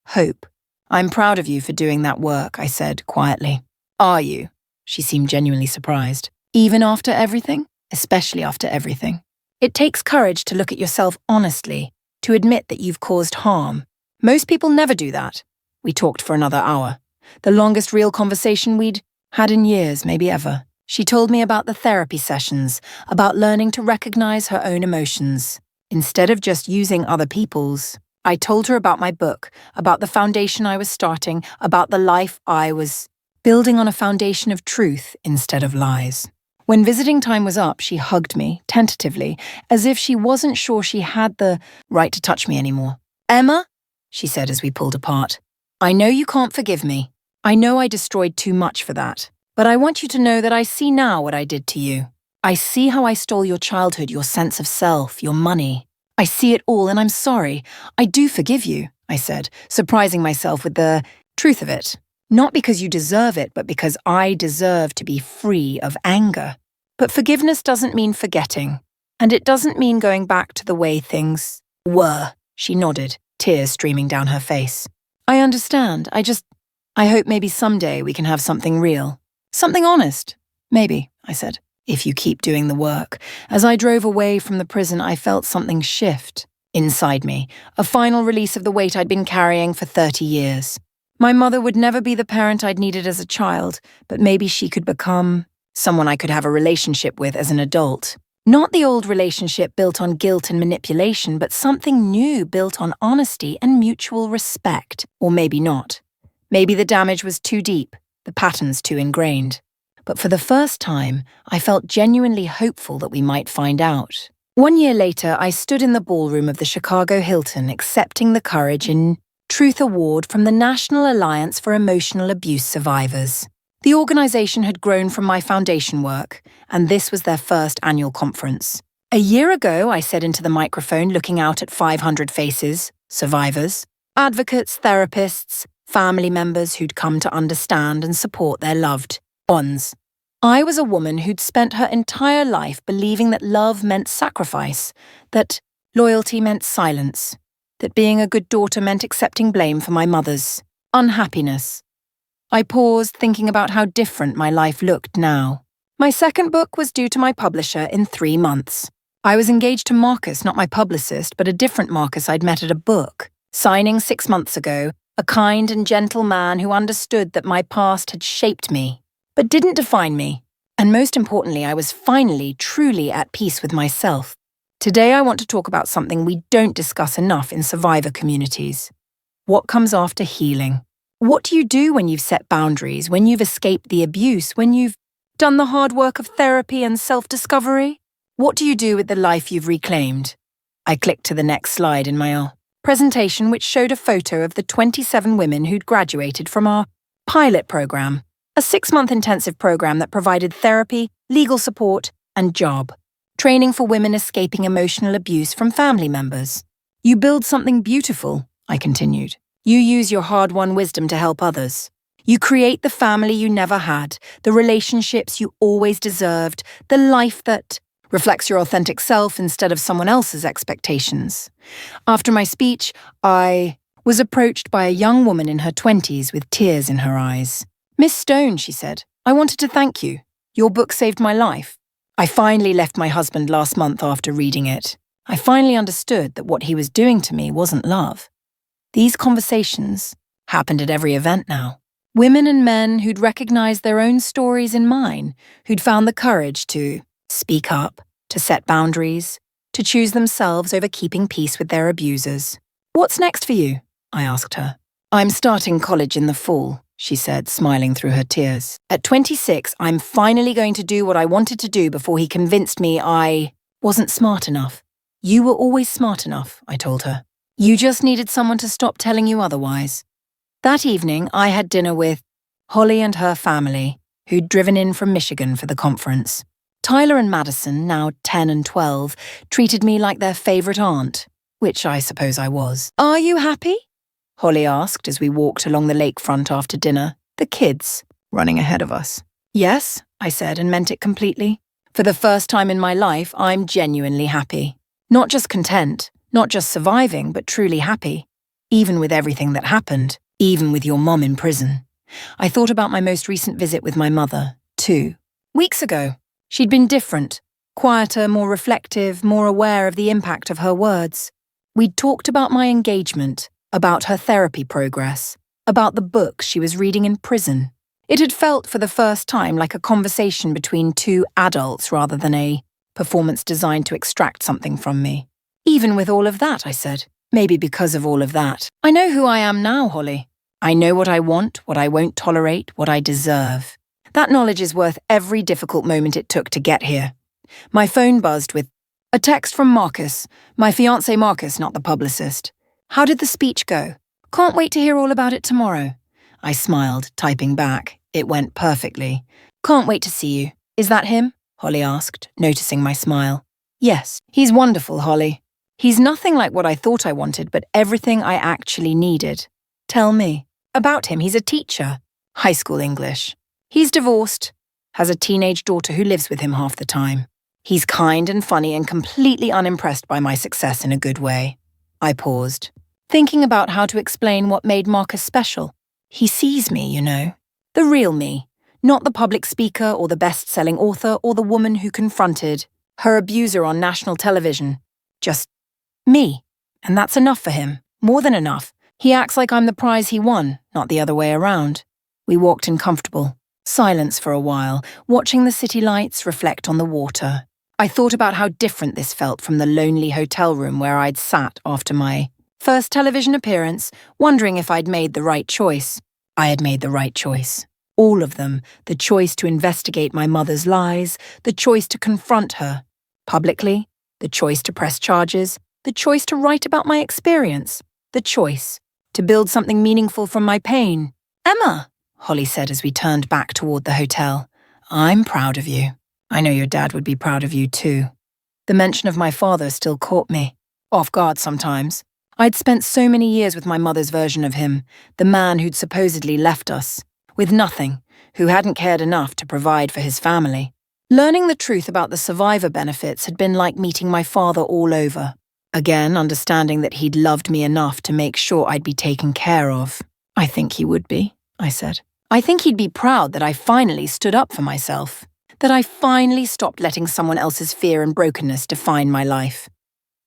Hope. I'm proud of you for doing that work, I said quietly. Are you? She seemed genuinely surprised. Even after everything? Especially after everything. It takes courage to look at yourself honestly, to admit that you've caused harm. Most people never do that. We talked for another hour. The longest real conversation we'd had in years, maybe ever. She told me about the therapy sessions, about learning to recognize her own emotions. Instead of just using other people's, I told her about my book, about the foundation I was starting, about the life I was building on a foundation of truth instead of lies. When visiting time was up, she hugged me, tentatively, as if she wasn't sure she had the right to touch me anymore. "Emma," she said as we pulled apart, "I know you can't forgive me. I know I destroyed too much for that. But I want you to know that I see now what I did to you. I see how I stole your childhood, your sense of self, your money. I see it all and I'm sorry. I do forgive you," I said, surprising myself with the truth of it. Not because you deserve it, but because I deserve to be free of anger. But forgiveness doesn't mean forgetting. And it doesn't mean going back to the way things were. She nodded, tears streaming down her face. "I understand. I hope maybe someday we can have something real. Something honest. Maybe," I said, "if you keep doing the work." As I drove away from the prison, I felt something shift inside me, a final release of the weight I'd been carrying for 30 years. My mother would never be the parent I'd needed as a child, but maybe she could become someone I could have a relationship with as an adult. Not the old relationship built on guilt and manipulation, but something new built on honesty and mutual respect. Or maybe not. Maybe the damage was too deep, the patterns too ingrained. But for the first time, I felt genuinely hopeful that we might find out. 1 year later, I stood in the ballroom of the Chicago Hilton accepting the Courage in Truth Award from the National Alliance for Emotional Abuse Survivors. The organization had grown from my foundation work, and this was their first annual conference. "A year ago," I said into the microphone, looking out at 500 faces, survivors, advocates, therapists, family members who'd come to understand and support their loved ones. I was a woman who'd spent her entire life believing that love meant sacrifice, that loyalty meant silence, that being a good daughter meant accepting blame for my mother's unhappiness. I paused, thinking about how different my life looked now. My second book was due to my publisher in 3 months. I was engaged to Marcus, not my publicist, but a different Marcus I'd met at a book, signing 6 months ago, a kind and gentle man who understood that my past had shaped me, but didn't define me. And most importantly, I was finally, truly at peace with myself. Today I want to talk about something we don't discuss enough in survivor communities. What comes after healing? What do you do when you've set boundaries, when you've escaped the abuse, when you've done the hard work of therapy and self-discovery? What do you do with the life you've reclaimed? I clicked to the next slide in my presentation, which showed a photo of the 27 women who'd graduated from our pilot program, a 6-month intensive program that provided therapy, legal support, and job training for women escaping emotional abuse from family members. "You build something beautiful," I continued. "You use your hard-won wisdom to help others. You create the family you never had, the relationships you always deserved, the life that reflects your authentic self instead of someone else's expectations." After my speech, I was approached by a young woman in her 20s with tears in her eyes. "Miss Stone," she said, "I wanted to thank you. Your book saved my life. I finally left my husband last month after reading it. I finally understood that what he was doing to me wasn't love." These conversations happened at every event now. Women and men who'd recognized their own stories in mine, who'd found the courage to speak up, to set boundaries, to choose themselves over keeping peace with their abusers. "What's next for you?" I asked her. "I'm starting college in the fall," she said, smiling through her tears. "At 26, I'm finally going to do what I wanted to do before he convinced me I wasn't smart enough." "You were always smart enough," I told her. "You just needed someone to stop telling you otherwise." That evening, I had dinner with Holly and her family, who'd driven in from Michigan for the conference. Tyler and Madison, now 10 and 12, treated me like their favorite aunt, which I suppose I was. "Are you happy?" Holly asked as we walked along the lakefront after dinner, the kids running ahead of us. "Yes," I said, and meant it completely. "For the first time in my life, I'm genuinely happy. Not just content, not just surviving, but truly happy. Even with everything that happened, even with your mom in prison." I thought about my most recent visit with my mother, 2 weeks ago. She'd been different, quieter, more reflective, more aware of the impact of her words. We'd talked about my engagement, about her therapy progress, about the books she was reading in prison. It had felt for the first time like a conversation between two adults rather than a performance designed to extract something from me. Even with all of that, I said, maybe because of all of that, I know who I am now, Holly. I know what I want, what I won't tolerate, what I deserve. That knowledge is worth every difficult moment it took to get here. My phone buzzed with a text from Marcus, my fiancé Marcus, not the publicist. How did the speech go? Can't wait to hear all about it tomorrow. I smiled, typing back. It went perfectly. Can't wait to see you. Is that him? Holly asked, noticing my smile. Yes, he's wonderful, Holly. He's nothing like what I thought I wanted, but everything I actually needed. Tell me. About him, he's a teacher. High school English. He's divorced. Has a teenage daughter who lives with him half the time. He's kind and funny and completely unimpressed by my success in a good way. I paused, thinking about how to explain what made Marcus special. He sees me, you know. The real me. Not the public speaker or the best-selling author or the woman who confronted her abuser on national television. Just me. And that's enough for him. More than enough. He acts like I'm the prize he won, not the other way around. We walked in comfortable silence for a while, watching the city lights reflect on the water. I thought about how different this felt from the lonely hotel room where I'd sat after my first television appearance, wondering if I'd made the right choice. I had made the right choice. All of them. The choice to investigate my mother's lies, the choice to confront her publicly, the choice to press charges, the choice to write about my experience, the choice to build something meaningful from my pain. Emma, Holly said as we turned back toward the hotel. I'm proud of you. I know your dad would be proud of you too. The mention of my father still caught me. Off guard sometimes. I'd spent so many years with my mother's version of him, the man who'd supposedly left us, with nothing, who hadn't cared enough to provide for his family. Learning the truth about the survivor benefits had been like meeting my father all over. Again, understanding that he'd loved me enough to make sure I'd be taken care of. I think he would be, I said. I think he'd be proud that I finally stood up for myself. That I finally stopped letting someone else's fear and brokenness define my life.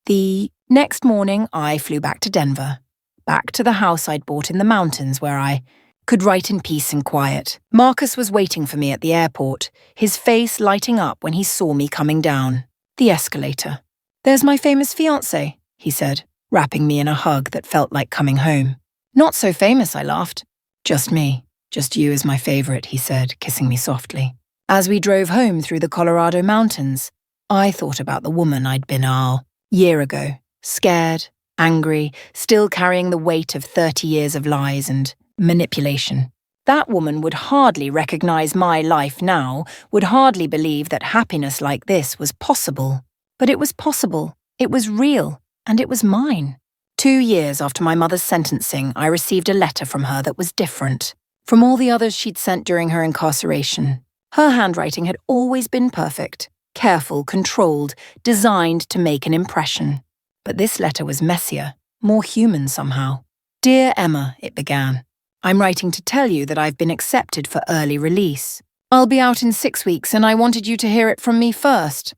The next morning, I flew back to Denver. Back to the house I'd bought in the mountains where I could write in peace and quiet. Marcus was waiting for me at the airport, his face lighting up when he saw me coming down the escalator. There's my famous fiancé, he said, wrapping me in a hug that felt like coming home. Not so famous, I laughed. Just me. Just you is my favorite, he said, kissing me softly. As we drove home through the Colorado mountains, I thought about the woman I'd been a year ago, scared, angry, still carrying the weight of 30 years of lies and manipulation. That woman would hardly recognize my life now, would hardly believe that happiness like this was possible. But it was possible, it was real, and it was mine. 2 years after my mother's sentencing, I received a letter from her that was different from all the others she'd sent during her incarceration. Her handwriting had always been perfect, careful, controlled, designed to make an impression. But this letter was messier, more human somehow. Dear Emma, it began. I'm writing to tell you that I've been accepted for early release. I'll be out in 6 weeks and I wanted you to hear it from me first.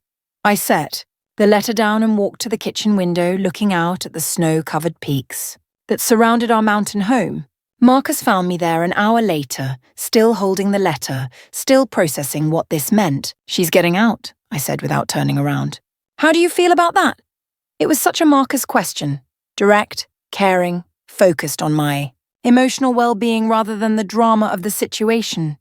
I set the letter down and walked to the kitchen window, looking out at the snow-covered peaks that surrounded our mountain home. Marcus found me there an hour later, still holding the letter, still processing what this meant. She's getting out, I said without turning around. How do you feel about that? It was such a Marcus question. Direct, caring, focused on my emotional well-being rather than the drama of the situation.